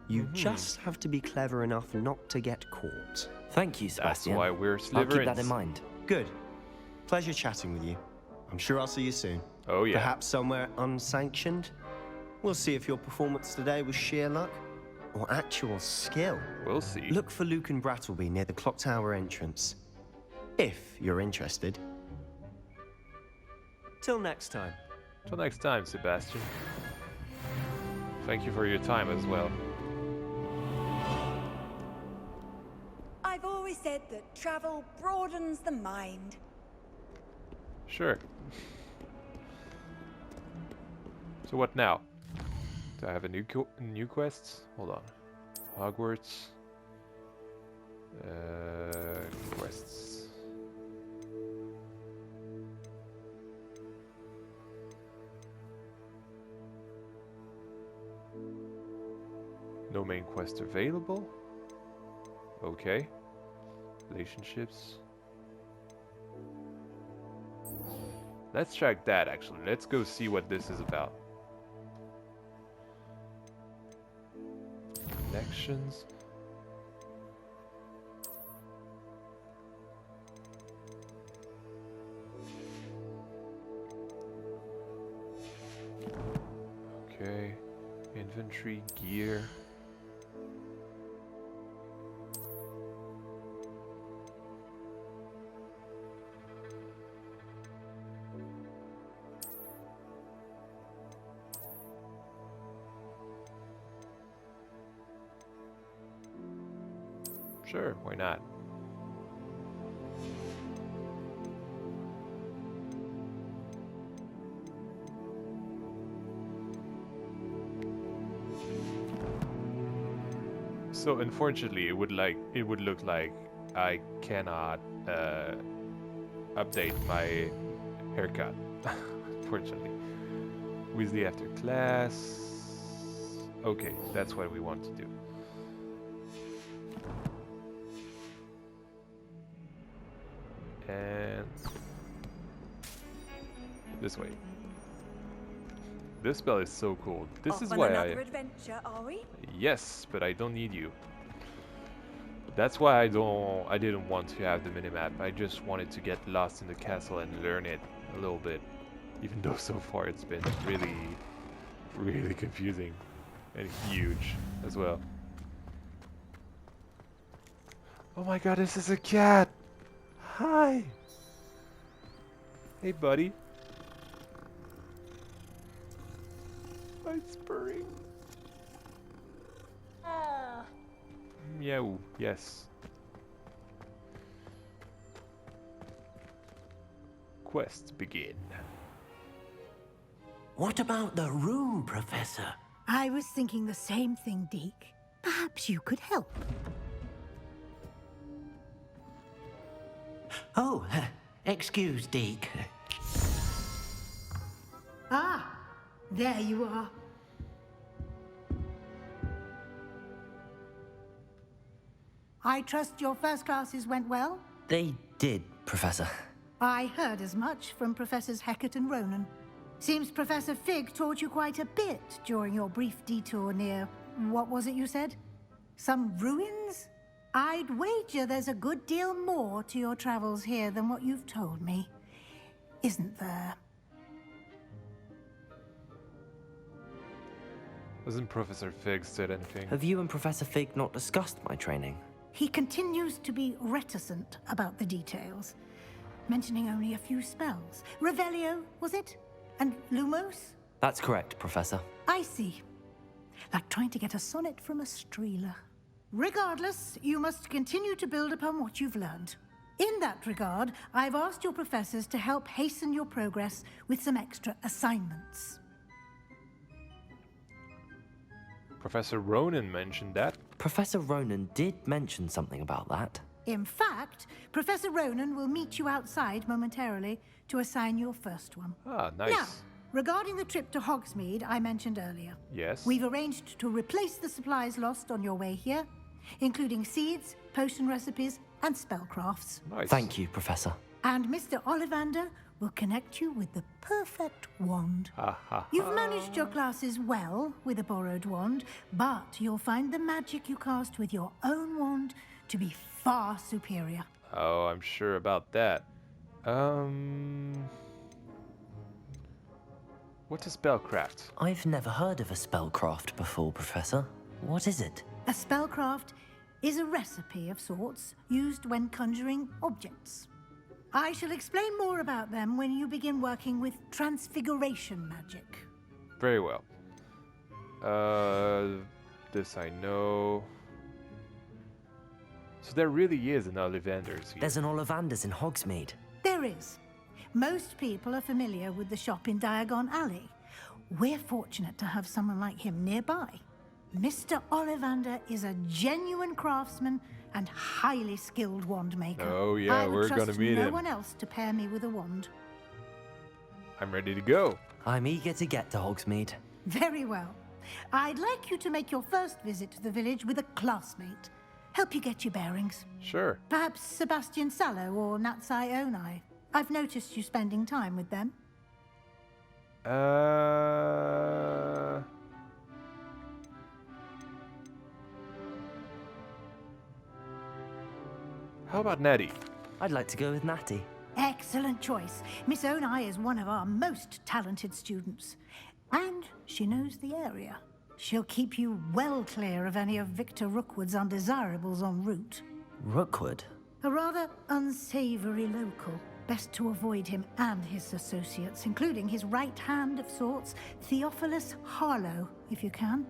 you just have to be clever enough not to get caught.
Thank you, Sebastian.
That's why we're
I'll keep that
Slytherins.
in mind.
Good. Pleasure chatting with you. I'm sure I'll see you soon.
Oh, yeah.
Perhaps somewhere unsanctioned? We'll see if your performance today was sheer luck or actual skill.
We'll see.
Look for Luke and Brattleby near the clock tower entrance, if you're interested. Till next time.
Till next time, Sebastian. Thank you for your time as well.
I've always said that travel broadens the mind.
Sure. So what now? Do I have a new quests? Hold on. Hogwarts. Quests. No main quest available. Okay. Relationships. Let's check that actually. Let's go see what this is about. Connections. Okay. Inventory, gear. Sure, why not? So unfortunately, it would look like I cannot update my haircut. Unfortunately, Weasley after class. Okay, that's what we want to do. And this way. This spell is so cool. This is why
another adventure, are we?
Yes, but I don't need you. That's why I didn't want to have the minimap. I just wanted to get lost in the castle and learn it a little bit. Even though so far it's been really confusing and huge as well. Oh my god, this is a cat! Hi! Hey, buddy. Nice purring. Meow, yes. Quest begin.
What about the room, Professor?
I was thinking the same thing, Deke. Perhaps you could help.
Oh, excuse, Deke.
Ah, there you are. I trust your first classes went well?
They did, Professor.
I heard as much from Professors Hecat and Ronan. Seems Professor Fig taught you quite a bit during your brief detour near... what was it you said? Some ruins? I'd wager there's a good deal more to your travels here than what you've told me. Isn't there?
Hasn't Professor Fig said anything?
Have you and Professor Fig not discussed my training?
He continues to be reticent about the details, mentioning only a few spells. Revelio, was it? And Lumos?
That's correct, Professor.
I see. Like trying to get a sonnet from a streeler. Regardless, you must continue to build upon what you've learned. In that regard, I've asked your professors to help hasten your progress with some extra assignments.
Professor Ronan mentioned that.
Professor Ronan did mention something about that.
In fact, Professor Ronan will meet you outside momentarily to assign your first one.
Ah, nice.
Now, regarding the trip to Hogsmeade I mentioned earlier.
Yes.
We've arranged to replace the supplies lost on your way here, including seeds, potion recipes, and spellcrafts.
Nice.
Thank you, Professor.
And Mr. Ollivander will connect you with the perfect wand. You've managed your classes well with a borrowed wand, but you'll find the magic you cast with your own wand to be far superior.
Oh, I'm sure about that. What's a spellcraft?
I've never heard of a spellcraft before, Professor. What is it?
A spellcraft is a recipe of sorts used when conjuring objects. I shall explain more about them when you begin working with transfiguration magic.
Very well. This I know. So there really is an Ollivander'S here.
There's an Ollivander'S in Hogsmeade.
There is. Most people are familiar with the shop in Diagon Alley. We're fortunate to have someone like him nearby. Mr. Ollivander is a genuine craftsman and highly skilled wand maker.
Oh yeah, we're gonna meet
no
him.
one else to pair me with a wand.
I'm ready to go.
I'm eager to get to Hogsmeade.
Very well. I'd like you to make your first visit to the village with a classmate. Help you get your bearings.
Sure.
Perhaps Sebastian Sallow or Natsai Onai. I've noticed you spending time with them.
How about Nettie?
I'd like to go with Natty.
Excellent choice. Miss Onai is one of our most talented students. And she knows the area. She'll keep you well clear of any of Victor Rookwood's undesirables en route.
Rookwood?
A rather unsavory local. Best to avoid him and his associates, including his right hand of sorts, Theophilus Harlow, if you can.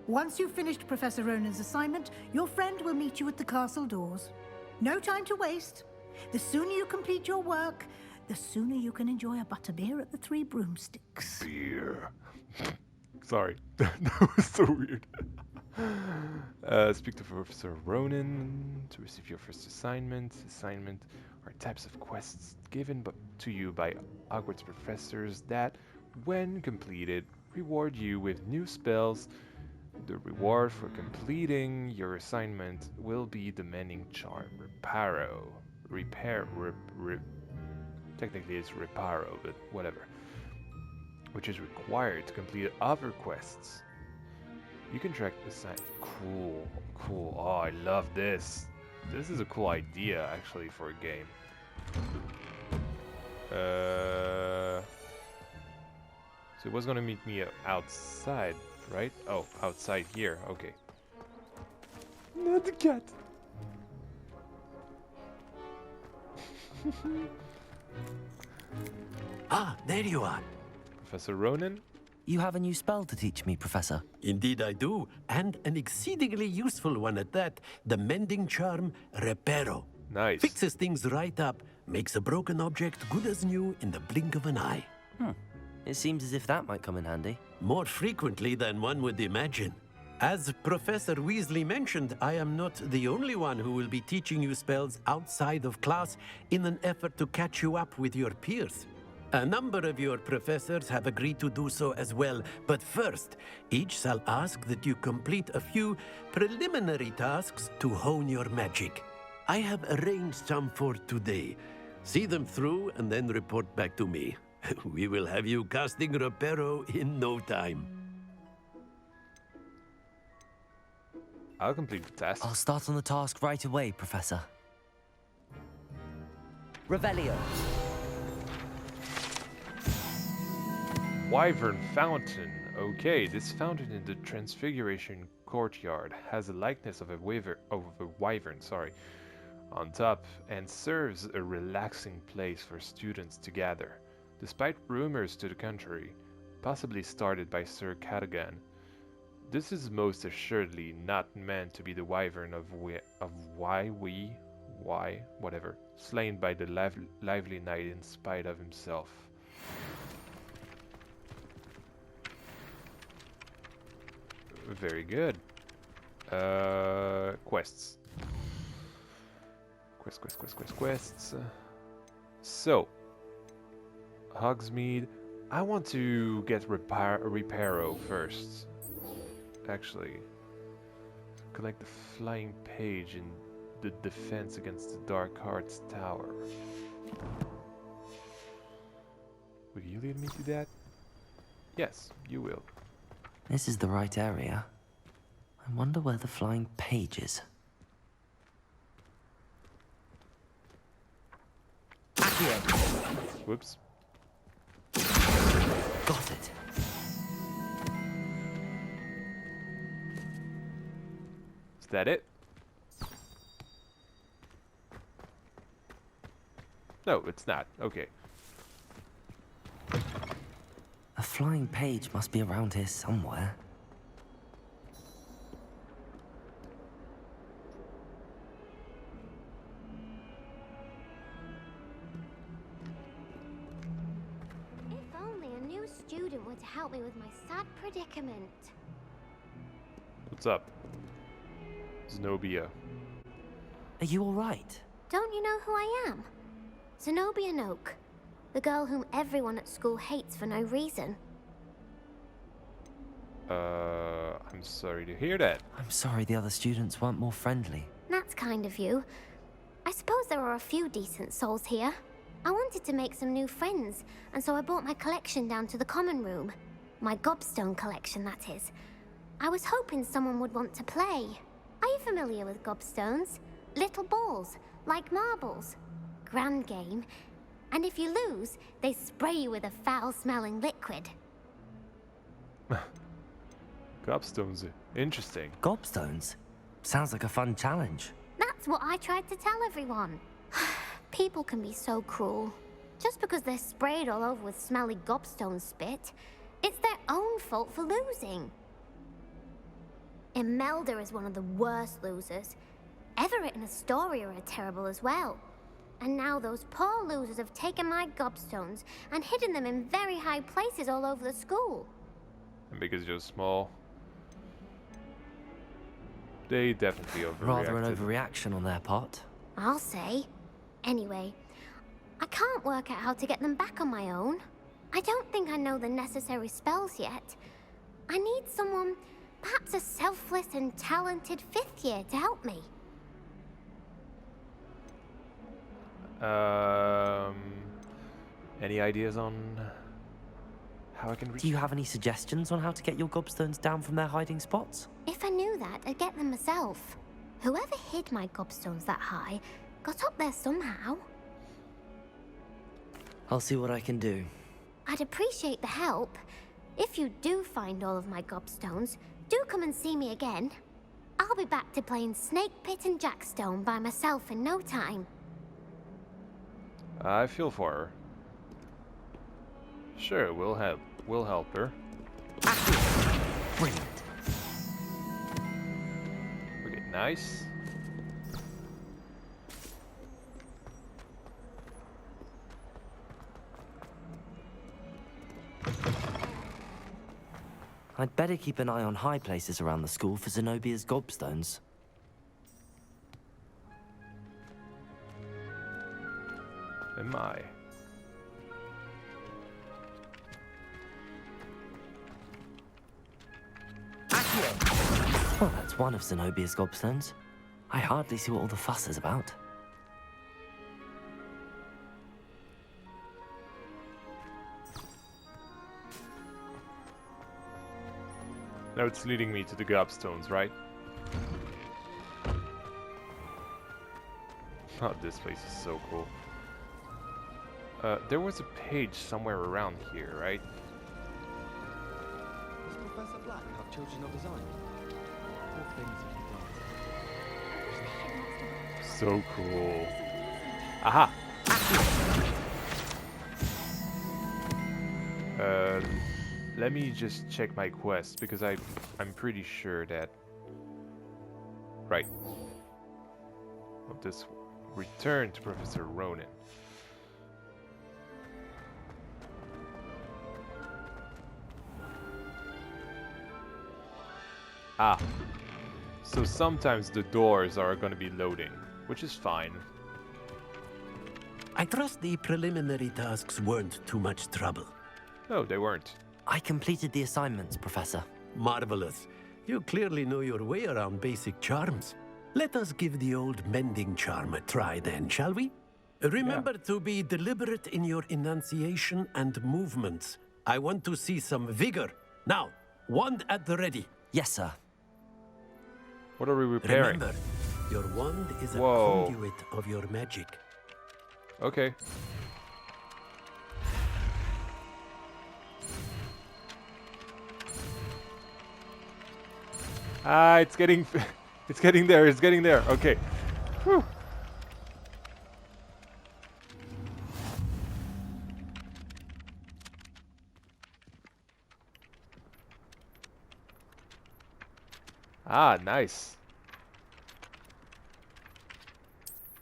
Once you've finished Professor Ronan's assignment, your friend will meet you at the castle doors. No time to waste. The sooner you complete your work, the sooner you can enjoy a butterbeer at the Three Broomsticks.
Beer. Sorry, that was so weird. Speak to Professor Ronan to receive your first assignment. Assignment are types of quests given to you by Hogwarts professors that, when completed, reward you with new spells. The reward for completing your assignment will be the Mending Charm, technically it's Reparo, but whatever, which is required to complete other quests. You can track the sign. Cool. Oh, I love this. This is a cool idea, actually, for a game. So it was gonna meet me outside, right? Oh, outside here. Okay. Not the cat.
Ah, there you are.
Professor Ronan?
You have a new spell to teach me, Professor.
Indeed I do, and an exceedingly useful one at that. The Mending Charm Reparo.
Nice.
Fixes things right up, makes a broken object good as new in the blink of an eye.
It seems as if that might come in handy.
More frequently than one would imagine. As Professor Weasley mentioned, I am not the only one who will be teaching you spells outside of class in an effort to catch you up with your peers. A number of your professors have agreed to do so as well, but first, each shall ask that you complete a few preliminary tasks to hone your magic. I have arranged some for today. See them through and then report back to me. We will have you casting Reparo in no time.
I'll complete the task.
I'll start on the task right away, Professor. Revelio.
Wyvern Fountain. Okay, this fountain in the Transfiguration Courtyard has a likeness of a wyvern, on top, and serves a relaxing place for students to gather. Despite rumors to the contrary, possibly started by Sir Cadogan, this is most assuredly not meant to be the wyvern whatever, slain by the lively knight in spite of himself. Very good. Quests. Quests. So, Hogsmeade. I want to get Reparo first. Actually, collect the flying page in the defense against the Dark Arts Tower. Will you lead me to that? Yes, you will.
This is the right area. I wonder where the flying page is.
Whoops.
Got it.
that it? No, it's not. Okay.
A flying page must be around here somewhere.
If only a new student would help me with my sad predicament.
What's up? Zenobia.
Are you alright?
Don't you know who I am? Zenobia Noak, the girl whom everyone at school hates for no reason.
I'm sorry to hear that.
I'm sorry the other students weren't more friendly.
That's kind of you. I suppose there are a few decent souls here. I wanted to make some new friends, and so I brought my collection down to the common room. My gobstone collection, that is. I was hoping someone would want to play. Are you familiar with gobstones? Little balls, like marbles. Grand game. And if you lose, they spray you with a foul-smelling liquid.
Gobstones. Interesting.
Gobstones? Sounds like a fun challenge.
That's what I tried to tell everyone. People can be so cruel. Just because they're sprayed all over with smelly gobstone spit, it's their own fault for losing. Imelda is one of the worst losers. Everett and Astoria are terrible as well. And now those poor losers have taken my gobstones and hidden them in very high places all over the school.
And because you're small, they definitely overreacted.
Rather an overreaction on their part.
I'll say. Anyway, I can't work out how to get them back on my own. I don't think I know the necessary spells yet. I need someone, perhaps a selfless and talented 5th year to help me.
Any ideas on how I can reach?
Do you have any suggestions on how to get your gobstones down from their hiding spots?
If I knew that, I'd get them myself. Whoever hid my gobstones that high got up there somehow.
I'll see what I can do.
I'd appreciate the help. If you do find all of my gobstones, do come and see me again. I'll be back to playing Snake Pit and Jackstone by myself in no time.
I feel for her. Sure, we'll help her.
Brilliant.
Okay, nice.
I'd better keep an eye on high places around the school for Zenobia's gobstones.
Am I?
Well, that's one of Zenobia's gobstones. I hardly see what all the fuss is about.
Now it's leading me to the gobstones, right? Oh, this place is so cool. There was a page somewhere around here, right?
Does Professor Black have children of his own? All things he does.
So cool. Aha! Let me just check my quest, because I'm pretty sure that... Right. Well, this return to Professor Ronan. Ah. So sometimes the doors are going to be loading, which is fine.
I trust the preliminary tasks weren't too much trouble.
No, they weren't.
I completed the assignments, Professor.
Marvelous. You clearly know your way around basic charms. Let us give the old mending charm a try then, shall we? Remember to be deliberate in your enunciation and movements. I want to see some vigor. Now, wand at the ready.
Yes, sir.
What are we repairing?
Remember, your wand is a
Whoa.
conduit of your magic.
Okay. Ah, it's getting It's getting there, it's getting there. Okay. Whew. Ah, nice.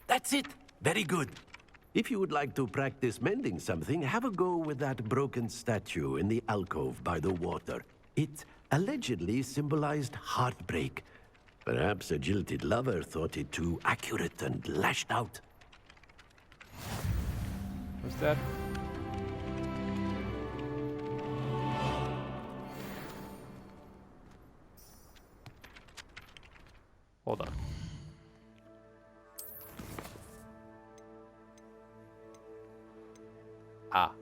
That's it. Very good. If you would like to practice mending something, have a go with that broken statue in the alcove by the water. It allegedly symbolized heartbreak. Perhaps a jilted lover thought it too accurate and lashed out.
What's that? Hold on. Ah.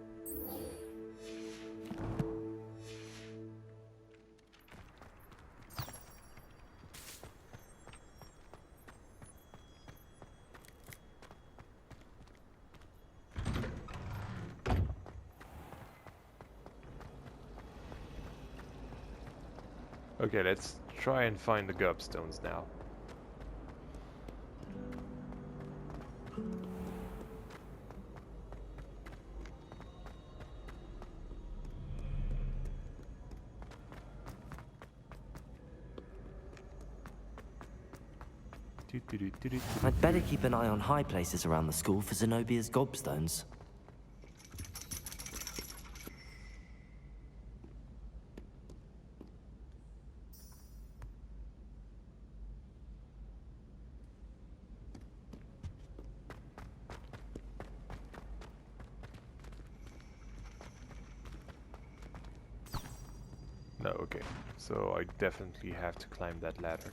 Okay, let's try and find the gobstones now.
I'd better keep an eye on high places around the school for Zenobia's gobstones.
No, okay. So I definitely have to climb that ladder.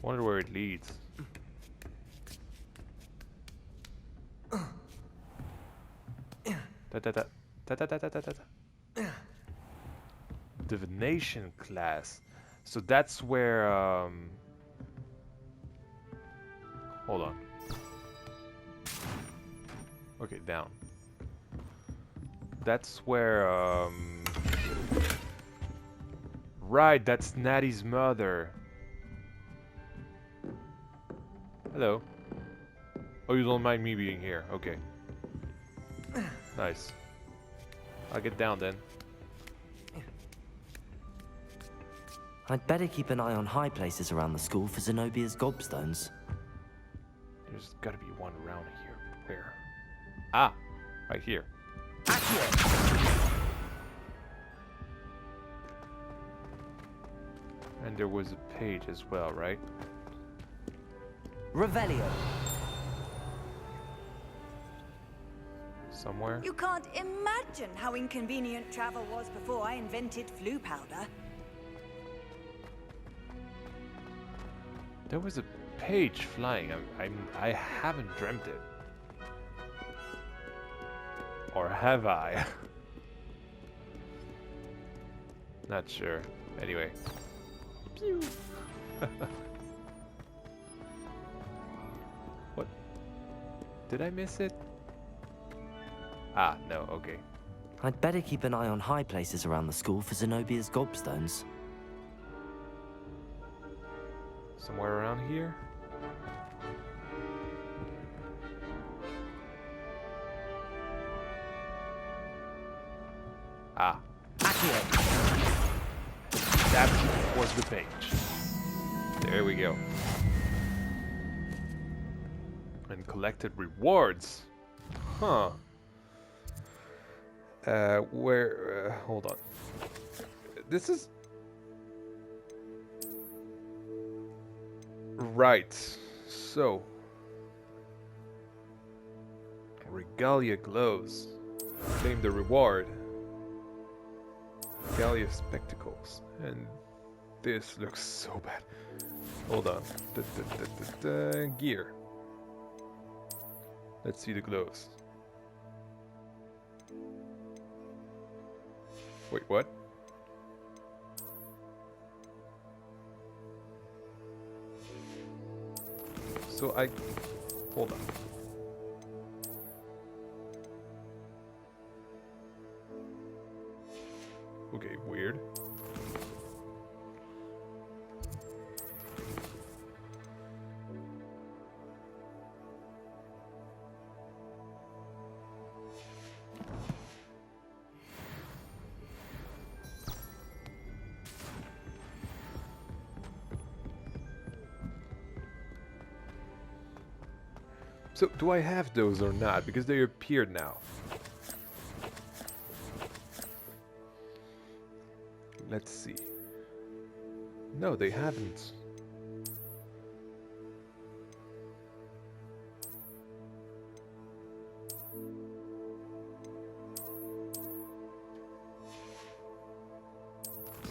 Wonder where it leads. Divination class. So that's where hold on. Okay, down. That's where right, that's Natty's mother. Hello. Oh, you don't mind me being here. Okay. Nice. I'll get down then.
I'd better keep an eye on high places around the school for Zenobia's gobstones.
There's gotta be one around here. Where? Ah! Right here. And there was a page as well, right?
Revelio.
Somewhere?
You can't imagine how inconvenient travel was before I invented flu powder.
There was a page flying. I haven't dreamt it. Or have I? Not sure. Anyway. Pew. What? Did I miss it? Ah, no, okay.
I'd better keep an eye on high places around the school for Zenobia's gobstones.
Somewhere around here? Ah. That was the page. There we go. And collected rewards. Huh. Hold on. This is... Right. So. Regalia glows. Claim the reward. Regalia spectacles. And this looks so bad. Hold on. Gear. Let's see the glows. Wait, what? So hold on. Okay, weird. So, do I have those or not? Because they appeared now. Let's see. No, they haven't.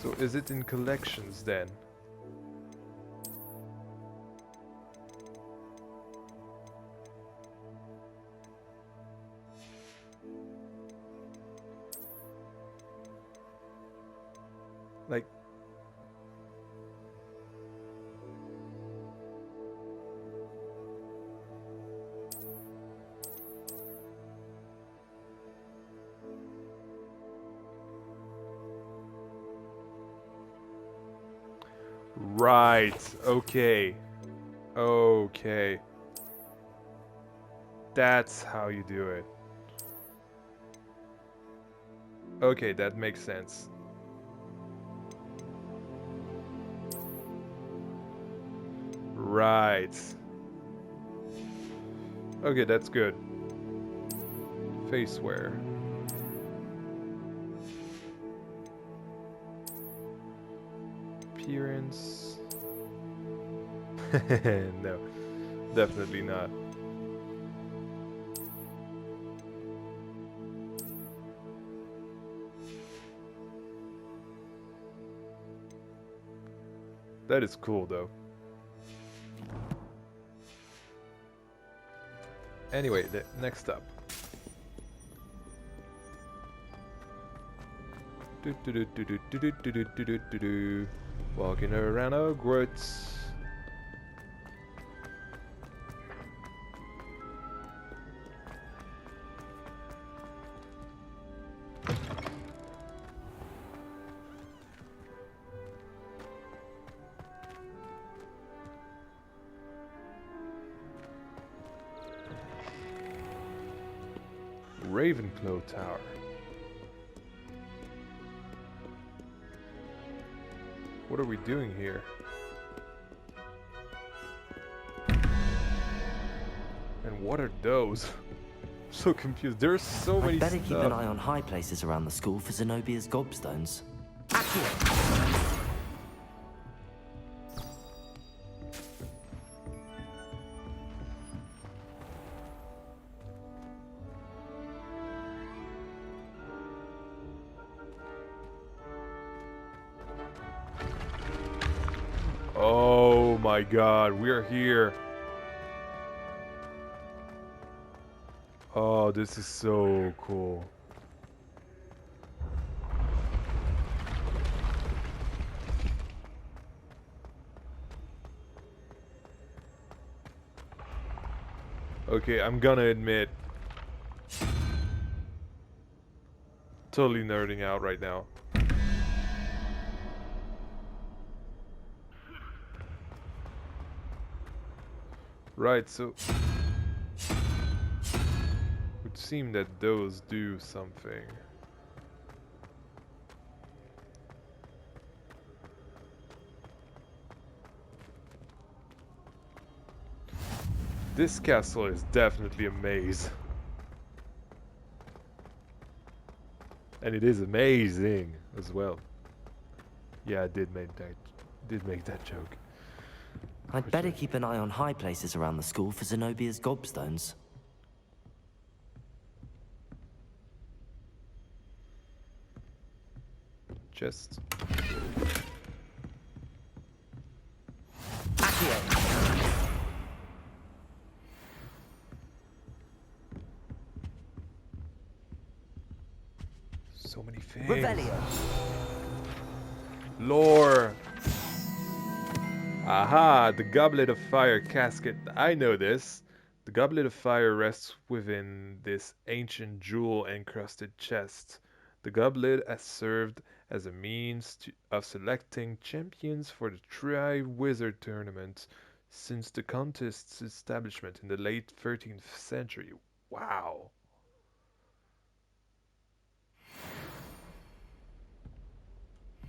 So, is it in collections then? Like, right, okay. Okay. That's how you do it. Okay, that makes sense. Right. Okay, that's good. Face wear. Appearance. No, definitely not. That is cool though. Anyway, next up. Walking around Hogwarts. Ravenclaw Tower. What are we doing here? And what are those? I'm so confused. There's so many
I'd better
stuff.
keep an eye on high places around the school for Zenobia's gobstones.
Oh my god, we're here. Oh, this is so cool. Okay, I'm gonna admit, totally nerding out right now. Right, so it would seem that those do something. This castle is definitely a maze. And it is amazing as well. Yeah, I did make that joke.
I'd better keep an eye on high places around the school for Zenobia's gobstones.
Just so many things.
Revelio.
Lore. Aha, the Goblet of Fire casket. I know this. The Goblet of Fire rests within this ancient jewel-encrusted chest. The goblet has served as a means of selecting champions for the Tri-Wizard tournament since the contest's establishment in the late 13th century. Wow.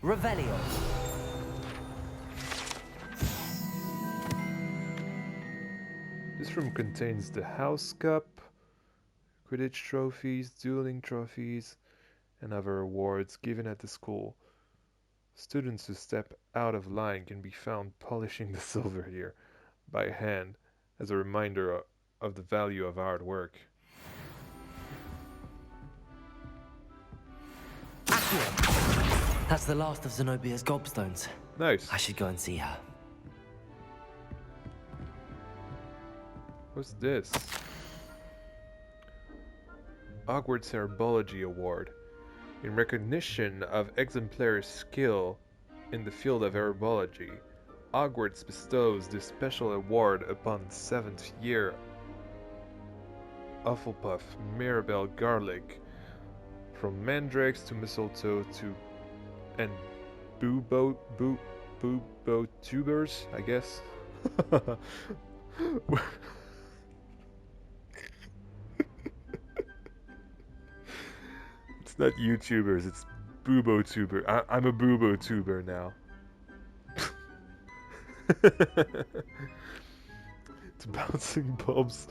Revelio.
This room contains the House Cup, Quidditch trophies, dueling trophies, and other awards given at the school. Students who step out of line can be found polishing the silver here by hand as a reminder of the value of hard work.
That's the last of Zenobia's gobstones.
Nice.
I should go and see her.
What's this? Hogwarts Herbology Award. In recognition of exemplary skill in the field of herbology, Hogwarts bestows this special award upon 7th year Hufflepuff Mirabelle Garlic. From mandrakes to mistletoe and bubo tubers, I guess. It's not YouTubers, it's Bubo Tuber. I'm a Bubo Tuber now. To Bouncing Bulbs,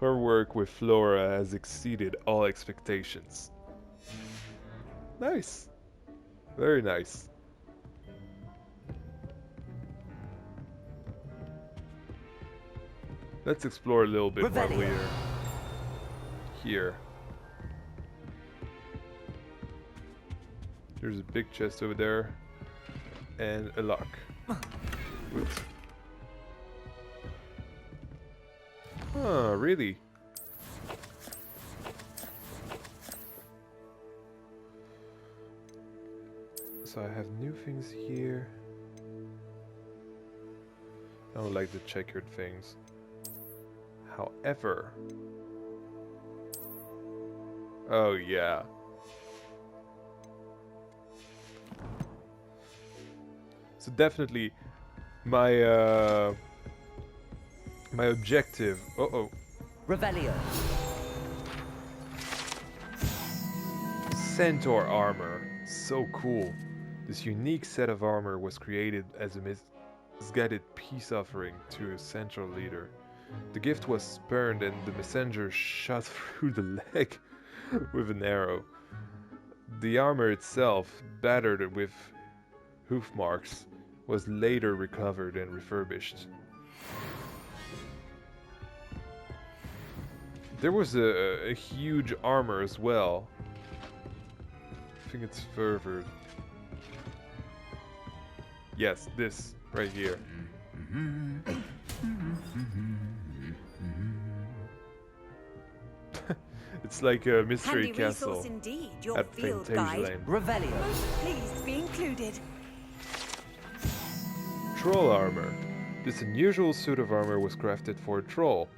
her work with Flora has exceeded all expectations. Nice. Very nice. Let's explore a little bit while we're here. There's a big chest over there, and a lock. Oops. Oh, really? So I have new things here. I don't like the checkered things. However... Oh, yeah. So definitely my my objective.
Revelio.
Centaur armor. So cool. This unique set of armor was created as a misguided peace offering to a central leader. The gift was spurned and the messenger shot through the leg with an arrow. The armor itself, battered with hoof marks, was later recovered and refurbished. There was a huge armor as well. I think it's further. Yes, this right here. It's like a mystery
Handy
castle
resource indeed, your
at
field
Fantasia
guide.
Lane.
Revelio.
Most pleased to be included.
Troll armor. This unusual suit of armor was crafted for a troll.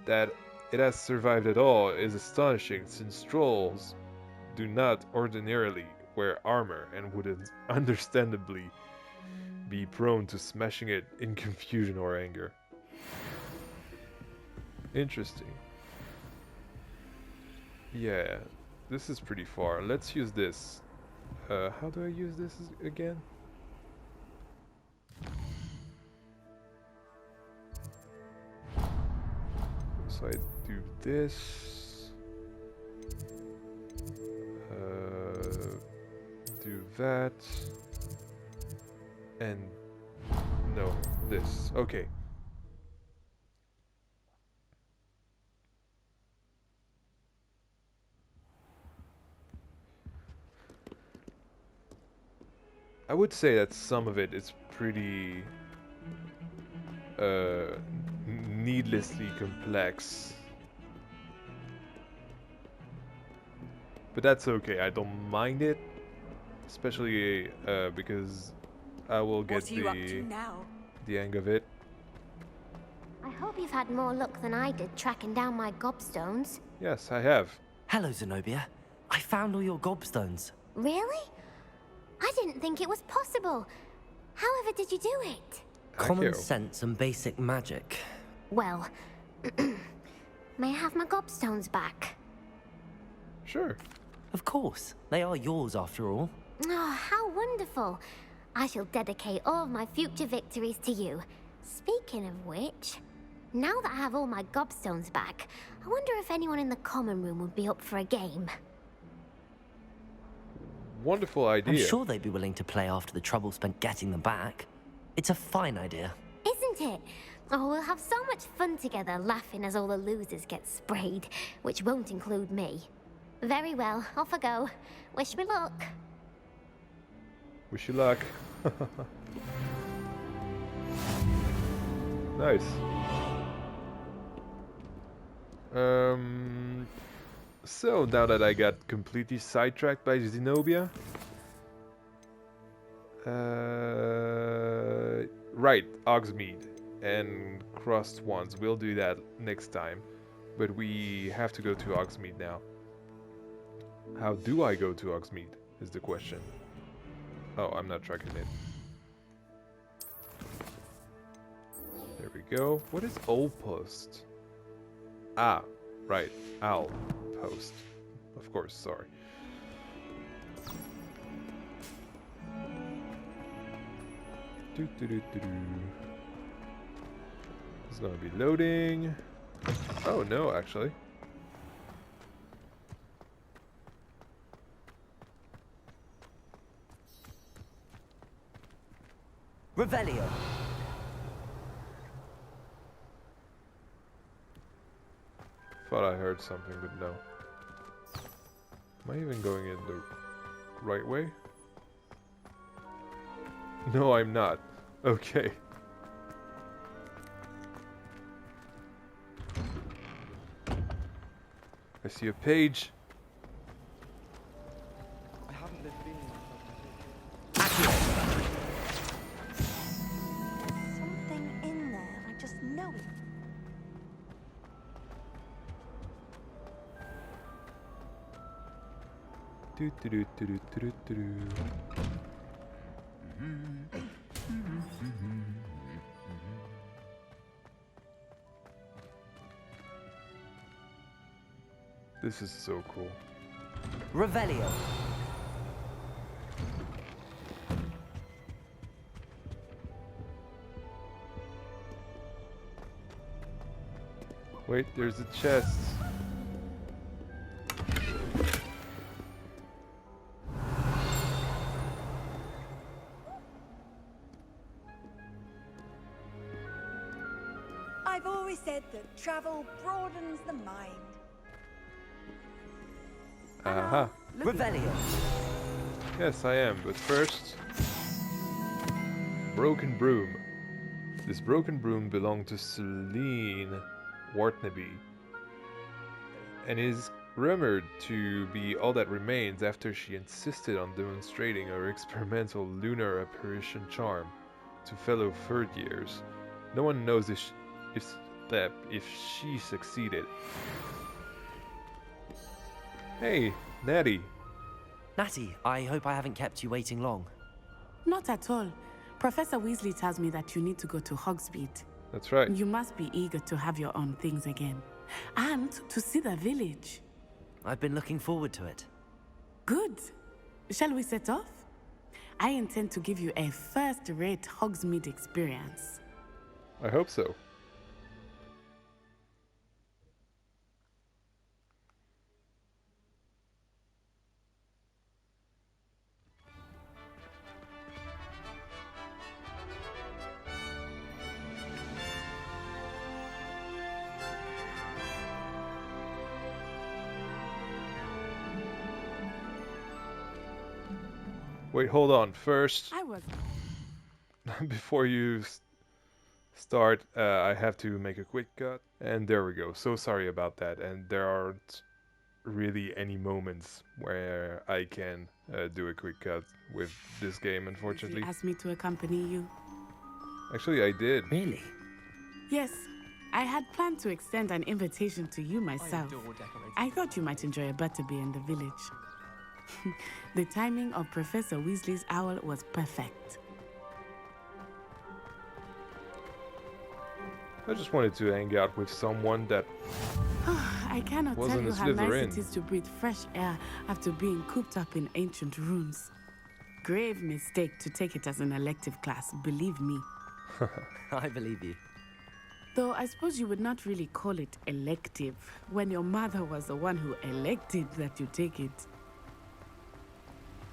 That it has survived at all is astonishing, since trolls do not ordinarily wear armor and would understandably be prone to smashing it in confusion or anger. Interesting. Yeah, this is pretty far. Let's use this. How do I use this again? So I do this. Do that. And no, this. Okay. I would say that some of it is pretty needlessly complex. But that's okay, I don't mind it. Especially because I will get the hang of it.
I hope you've had more luck than I did tracking down my gobstones.
Yes, I have.
Hello, Zenobia. I found all your gobstones.
Really? I didn't think it was possible. However did you do it?
Common sense and basic magic.
Well, may I have my gobstones back?
Sure.
Of course. They are yours after all.
Oh, how wonderful. I shall dedicate all of my future victories to you. Speaking of which, now that I have all my gobstones back, I wonder if anyone in the common room would be up for a game.
Wonderful idea.
I'm sure they'd be willing to play after the trouble spent getting them back. It's a fine idea.
Isn't it? Oh, we'll have so much fun together laughing as all the losers get sprayed, which won't include me. Very well, off I go. Wish me luck.
Wish you luck. Nice. So now that I got completely sidetracked by Zenobia, right, Hogsmeade and Crossed Ones. We'll do that next time, but we have to go to Hogsmeade now. How do I go to Hogsmeade is the question. Oh, I'm not tracking it. There we go. What is Owl Post? Ah, right. Owl Post. Of course, sorry. It's gonna be loading. Oh no, actually.
Revelio.
Thought I heard something, but no. Am I even going in the right way? No, I'm not. Okay. I see a page.
I haven't been
Something in there, I just know it.
This is so cool.
Revelio.
Wait, there's a chest.
I've always said that travel broadens the mind.
Aha.
Revelio.
Yes, I am, but first... Broken Broom. This broken broom belonged to Celine Wartnaby and is rumored to be all that remains after she insisted on demonstrating her experimental lunar apparition charm to fellow third years. No one knows if she succeeded. Hey, Natty.
Natty, I hope I haven't kept you waiting long.
Not at all. Professor Weasley tells me that you need to go to Hogsmeade.
That's right.
You must be eager to have your own things again. And to see the village.
I've been looking forward to it.
Good. Shall we set off? I intend to give you a first-rate Hogsmeade experience.
I hope so. Wait, hold on. First,
I was...
before you start, I have to make a quick cut. And there we go. So sorry about that. And there aren't really any moments where I can do a quick cut with this game, unfortunately.
He asked me to accompany you.
Actually, I did.
Really?
Yes. I had planned to extend an invitation to you myself. I thought you might enjoy a butterbeer in the village. The timing of Professor Weasley's owl was perfect.
I just wanted to hang out with someone that
I cannot tell
wasn't
you
a
how nice
Slytherin.
it is to breathe fresh air after being cooped up in ancient rooms. Grave mistake to take it as an elective class, believe me.
I believe you.
Though I suppose you would not really call it elective when your mother was the one who elected that you take it.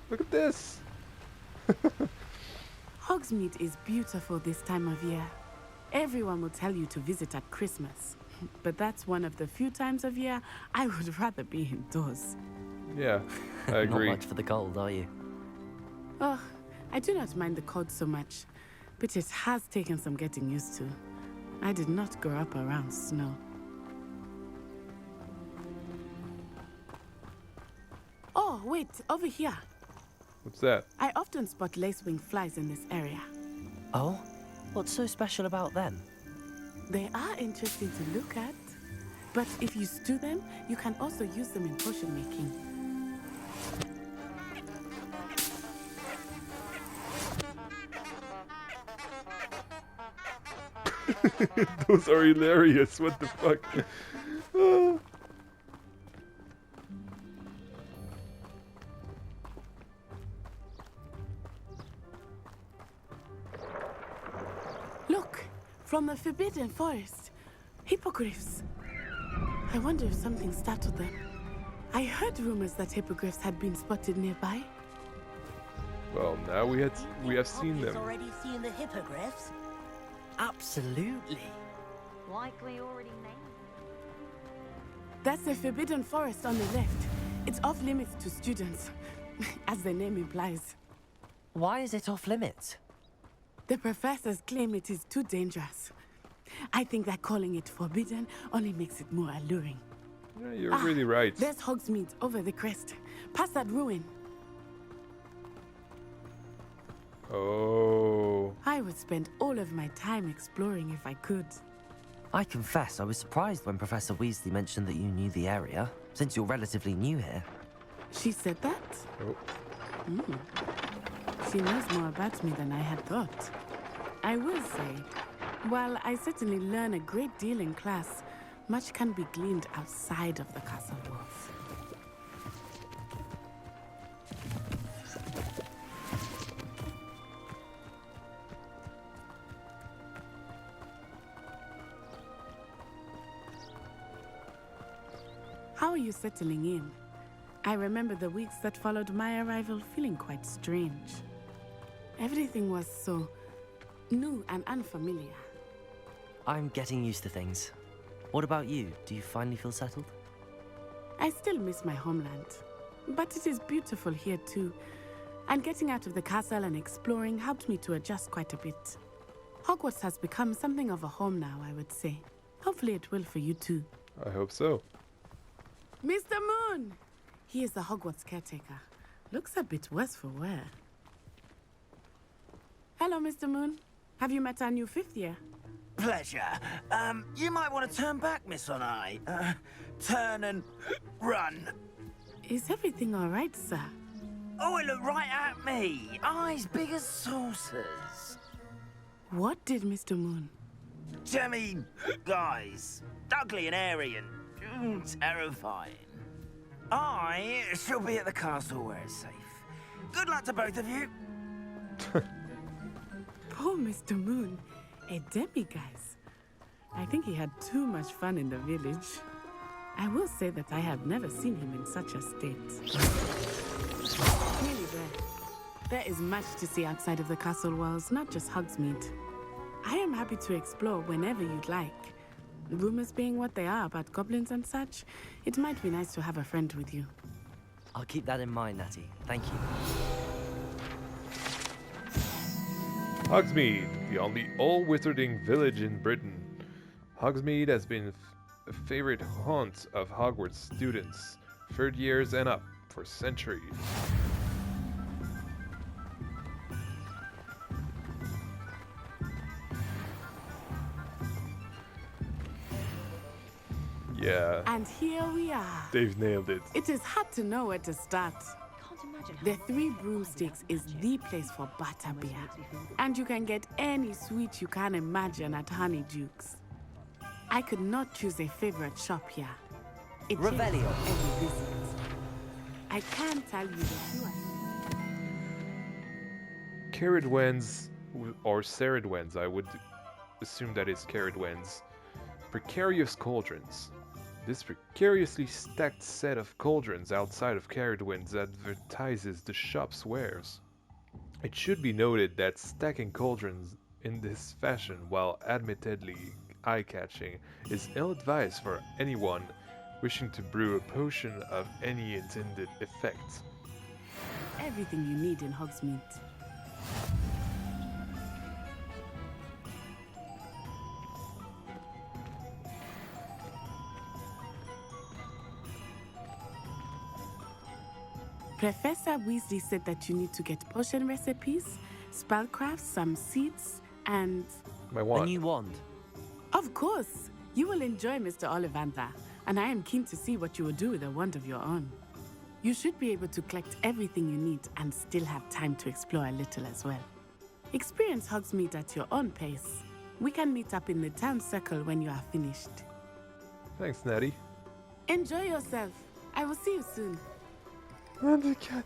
Look at this.
Hogsmeade is beautiful this time of year. Everyone will tell you to visit at Christmas. But that's one of the few times of year I would rather be indoors.
Yeah, I agree.
Not much for the cold, are you?
Oh, I do not mind the cold so much, but it has taken some getting used to. I did not grow up around snow. Oh, wait, over here.
What's that?
I often spot lacewing flies in this area.
Oh? What's so special about them?
They are interesting to look at, but if you stew them, you can also use them in potion making.
Those are hilarious. What the fuck? Ah.
Look, from the Forbidden Forest, hippogriffs. I wonder if something startled them. I heard rumors that hippogriffs had been spotted nearby.
Well, now we have seen them.
Already seen the hippogriffs?
Absolutely.
Likely already named.
That's the Forbidden Forest on the left. It's off limits to students, as the name implies.
Why is it off limits?
The professors claim it is too dangerous. I think that calling it forbidden only makes it more alluring.
Yeah, you're really right.
There's Hogsmeade over the crest. Past that ruin.
Oh.
I would spend all of my time exploring if I could.
I confess I was surprised when Professor Weasley mentioned that you knew the area, since you're relatively new here.
She said that?
Oh.
She knows more about me than I had thought. I will say, while I certainly learn a great deal in class, much can be gleaned outside of the castle walls. How are you settling in? I remember the weeks that followed my arrival feeling quite strange. Everything was so new and unfamiliar.
I'm getting used to things. What about you? Do you finally feel settled?
I still miss my homeland, but it is beautiful here too. And getting out of the castle and exploring helped me to adjust quite a bit. Hogwarts has become something of a home now, I would say. Hopefully it will for you too.
I hope so.
Mr. Moon! He is the Hogwarts caretaker. Looks a bit worse for wear. Hello, Mr. Moon. Have you met our new fifth year?
Pleasure. You might want to turn back, Miss Onai. Turn and run.
Is everything all right, sir?
Oh, it looked right at me. Eyes big as saucers.
What did Mr. Moon?
I mean, guys, ugly and airy and terrifying. I shall be at the castle where it's safe. Good luck to both of you.
Poor Mr. Moon, a demiguise. I think he had too much fun in the village. I will say that I have never seen him in such a state. Really there is much to see outside of the castle walls, not just Hogsmeade. I am happy to explore whenever you'd like. Rumors being what they are about goblins and such, it might be nice to have a friend with you.
I'll keep that in mind, Natty. Thank you.
Hogsmeade, the only all-wizarding village in Britain. Hogsmeade has been a favorite haunt of Hogwarts students, third years and up, for centuries. Yeah.
And here we are.
They've nailed it.
It is hard to know where to start. The Three Broomsticks is the place for butterbeer. And you can get any sweet you can imagine at Honeydukes. I could not choose a favorite shop here. It changes
Revelio.
every visit. I can't tell you the two.
Caradwens, or Ceradwens, I would assume that is Caradwens. Precarious cauldrons. This precariously stacked set of cauldrons outside of Caradwens advertises the shop's wares. It should be noted that stacking cauldrons in this fashion, while admittedly eye-catching, is ill-advised for anyone wishing to brew a potion of any intended effect.
Everything you need in Hogsmeade. Professor Weasley said that you need to get potion recipes, spellcrafts, some seeds, and...
My wand.
A new wand.
Of course! You will enjoy Mr. Ollivander, and I am keen to see what you will do with a wand of your own. You should be able to collect everything you need and still have time to explore a little as well. Experience Hogsmeade at your own pace. We can meet up in the town circle when you are finished.
Thanks, Natty.
Enjoy yourself. I will see you soon.
I want the cat.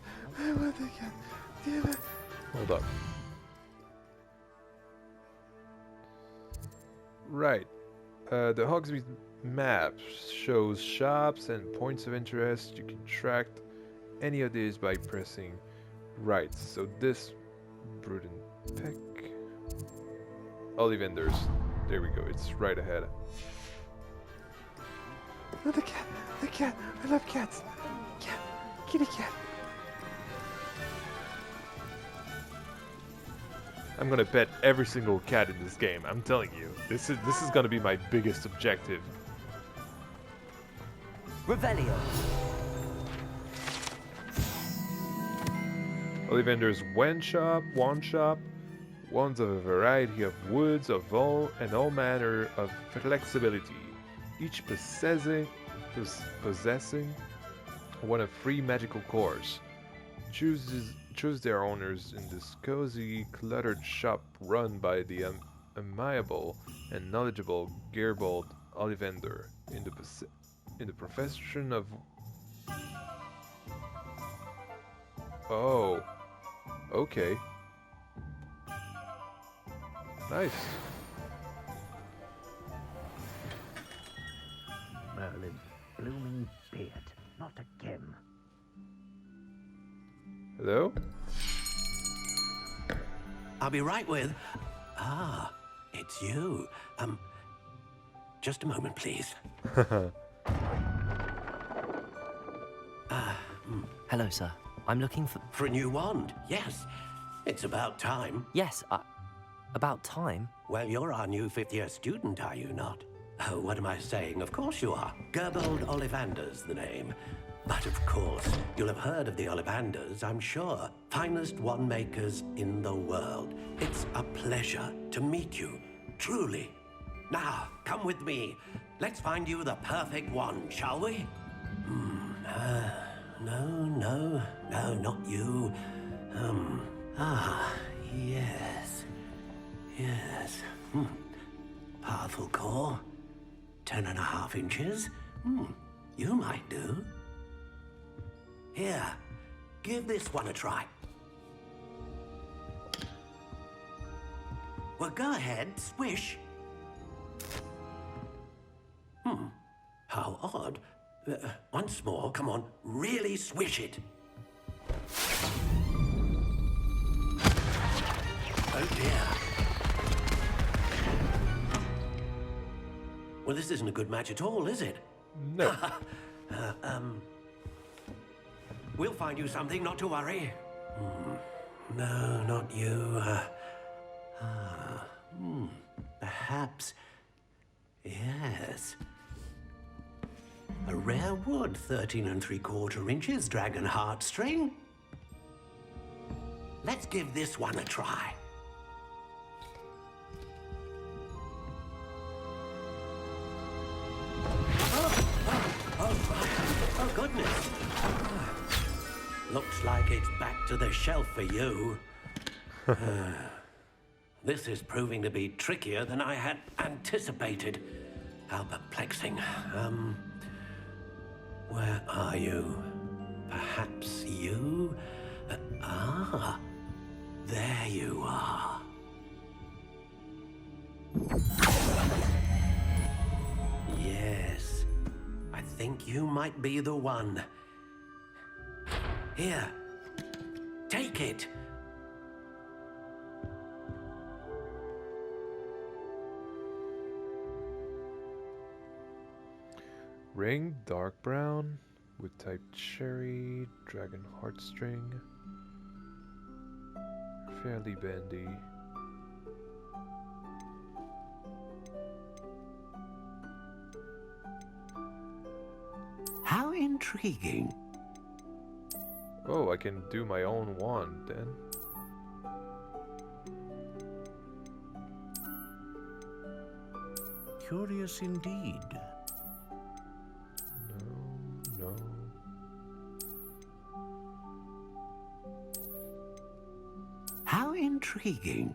Damn it. Hold up. Right. The Hogsmeade map shows shops and points of interest. You can track any of these by pressing right. So this Bruden Peck. Ollivander's. There we go. It's right ahead. Oh, the cat. The cat. I love cats. Cat. Kitty cat. I'm gonna pet every single cat in this game. I'm telling you, this is gonna be my biggest objective.
Revelio.
Ollivander's wand shop, wands of a variety of woods of all manner of flexibility, each possessing one of 3 magical cores. Choose their owners in this cozy, cluttered shop run by the amiable and knowledgeable Gerbold Ollivander in the profession of... Oh. Okay. Nice.
Merlin, blooming beard, not again.
Hello?
I'll be right with... Ah, it's you. Just a moment, please.
Hello, sir. I'm looking for...
For a new wand, yes. It's about time.
Yes, about time?
Well, you're our new 5th-year student, are you not? Oh, what am I saying? Of course you are. Gerbold Ollivander's the name. But of course, you'll have heard of the Ollivanders, I'm sure. Finest wand makers in the world. It's a pleasure to meet you, truly. Now, come with me. Let's find you the perfect wand, shall we? No, not you. Yes. Powerful core. 10.5 inches. You might do. Here, give this one a try. Well, go ahead, swish. How odd. Once more, come on, really swish it. Oh dear. Well, this isn't a good match at all, is it?
No.
We'll find you something, not to worry. No, not you. Perhaps. Yes. A rare wood, 13 3/4 inches, dragon heartstring. Let's give this one a try. Oh, goodness. Looks like it's back to the shelf for you. This is proving to be trickier than I had anticipated. How perplexing. Where are you? Perhaps you? There you are. Yes, I think you might be the one. Here, take it.
Ring, dark brown, wood type cherry, dragon heartstring. Fairly bendy.
How intriguing.
Oh, I can do my own wand then.
Curious indeed.
No.
How intriguing.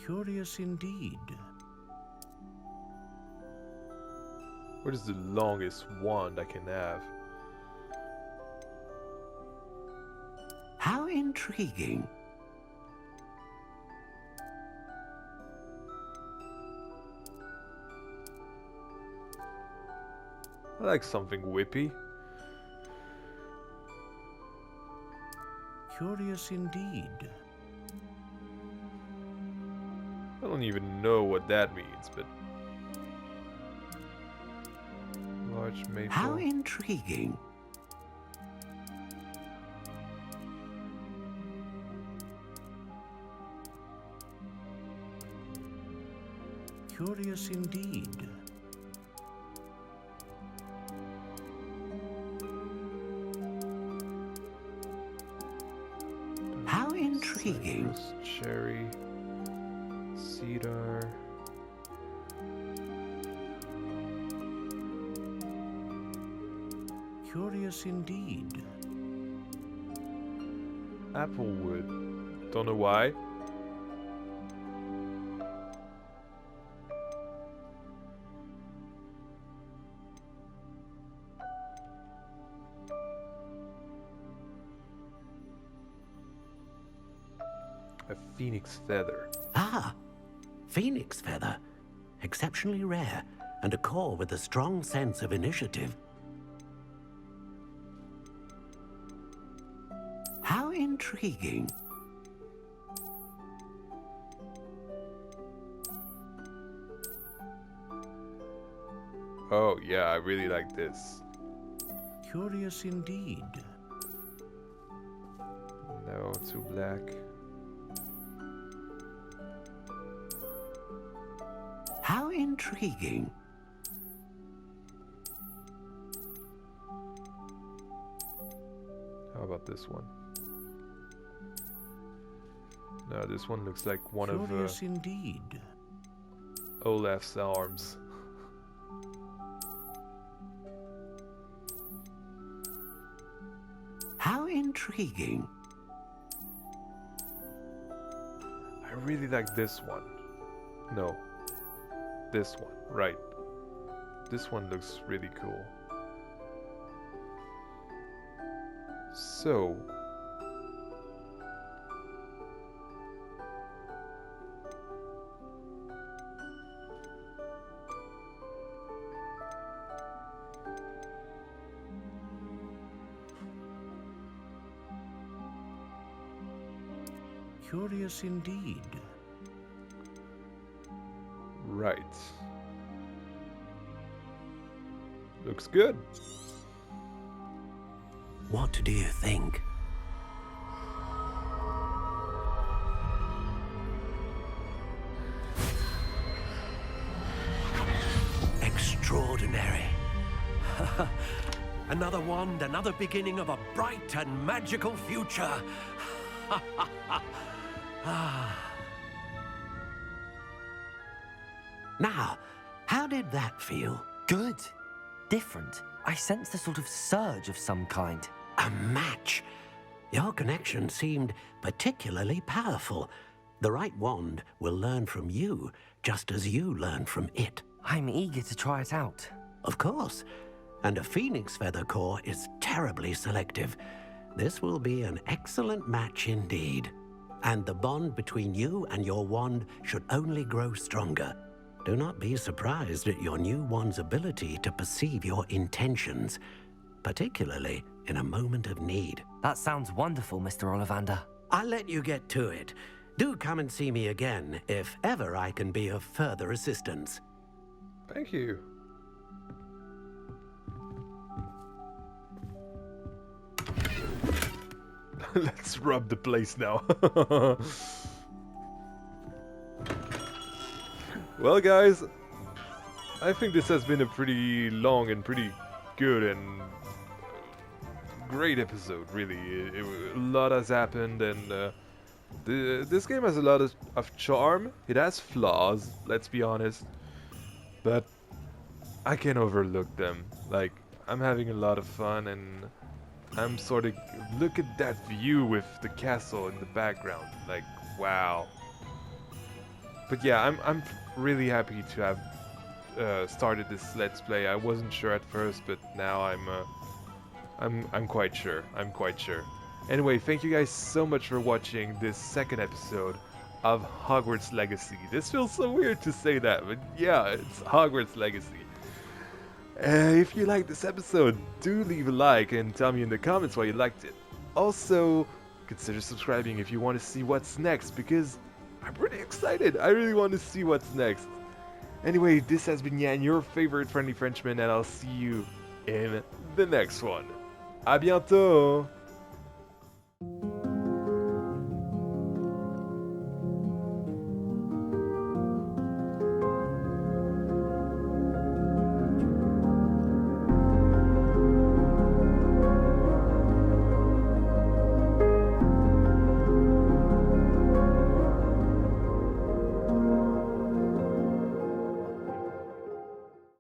Curious indeed.
What is the longest wand I can have?
How intriguing.
I like something whippy.
Curious indeed.
I don't even know what that means, but... Large maple.
How intriguing. Curious indeed. How intriguing.
Cypress, cherry, cedar.
Curious indeed.
Applewood. Don't know why. A phoenix feather.
Ah, phoenix feather. Exceptionally rare, and a core with a strong sense of initiative. How intriguing.
Oh yeah, I really like this.
Curious indeed.
No, too black.
How intriguing.
How about this one? No, this one looks like one
Curious
of
indeed.
Olaf's arms.
How intriguing.
I really like this one. No. This one, right. This one looks really cool. So...
Curious indeed.
Right. Looks good.
What do you think? Extraordinary. Another wand, another beginning of a bright and magical future. Now, how did that feel?
Good. Different. I sensed a sort of surge of some kind.
A match. Your connection seemed particularly powerful. The right wand will learn from you, just as you learn from it.
I'm eager to try it out.
Of course. And a phoenix feather core is terribly selective. This will be an excellent match indeed. And the bond between you and your wand should only grow stronger. Do not be surprised at your new wand's ability to perceive your intentions, particularly in a moment of need.
That sounds wonderful, Mr. Ollivander.
I'll let you get to it. Do come and see me again if ever I can be of further assistance.
Thank you. Let's rub the place now. Well, guys, I think this has been a pretty long and pretty good and great episode, really. A lot has happened, and this game has a lot of charm. It has flaws, let's be honest, but I can't overlook them. Like, I'm having a lot of fun, and I'm sort of... Look at that view with the castle in the background. Like, wow. But yeah, I'm really happy to have started this Let's Play. I wasn't sure at first, but now I'm quite sure. I'm quite sure. Anyway, thank you guys so much for watching this second episode of Hogwarts Legacy. This feels so weird to say that, but yeah, it's Hogwarts Legacy. If you liked this episode, do leave a like and tell me in the comments why you liked it. Also, consider subscribing if you want to see what's next, because I'm pretty excited. I really want to see what's next. Anyway, this has been Yan, your favorite friendly Frenchman, and I'll see you in the next one. À bientôt!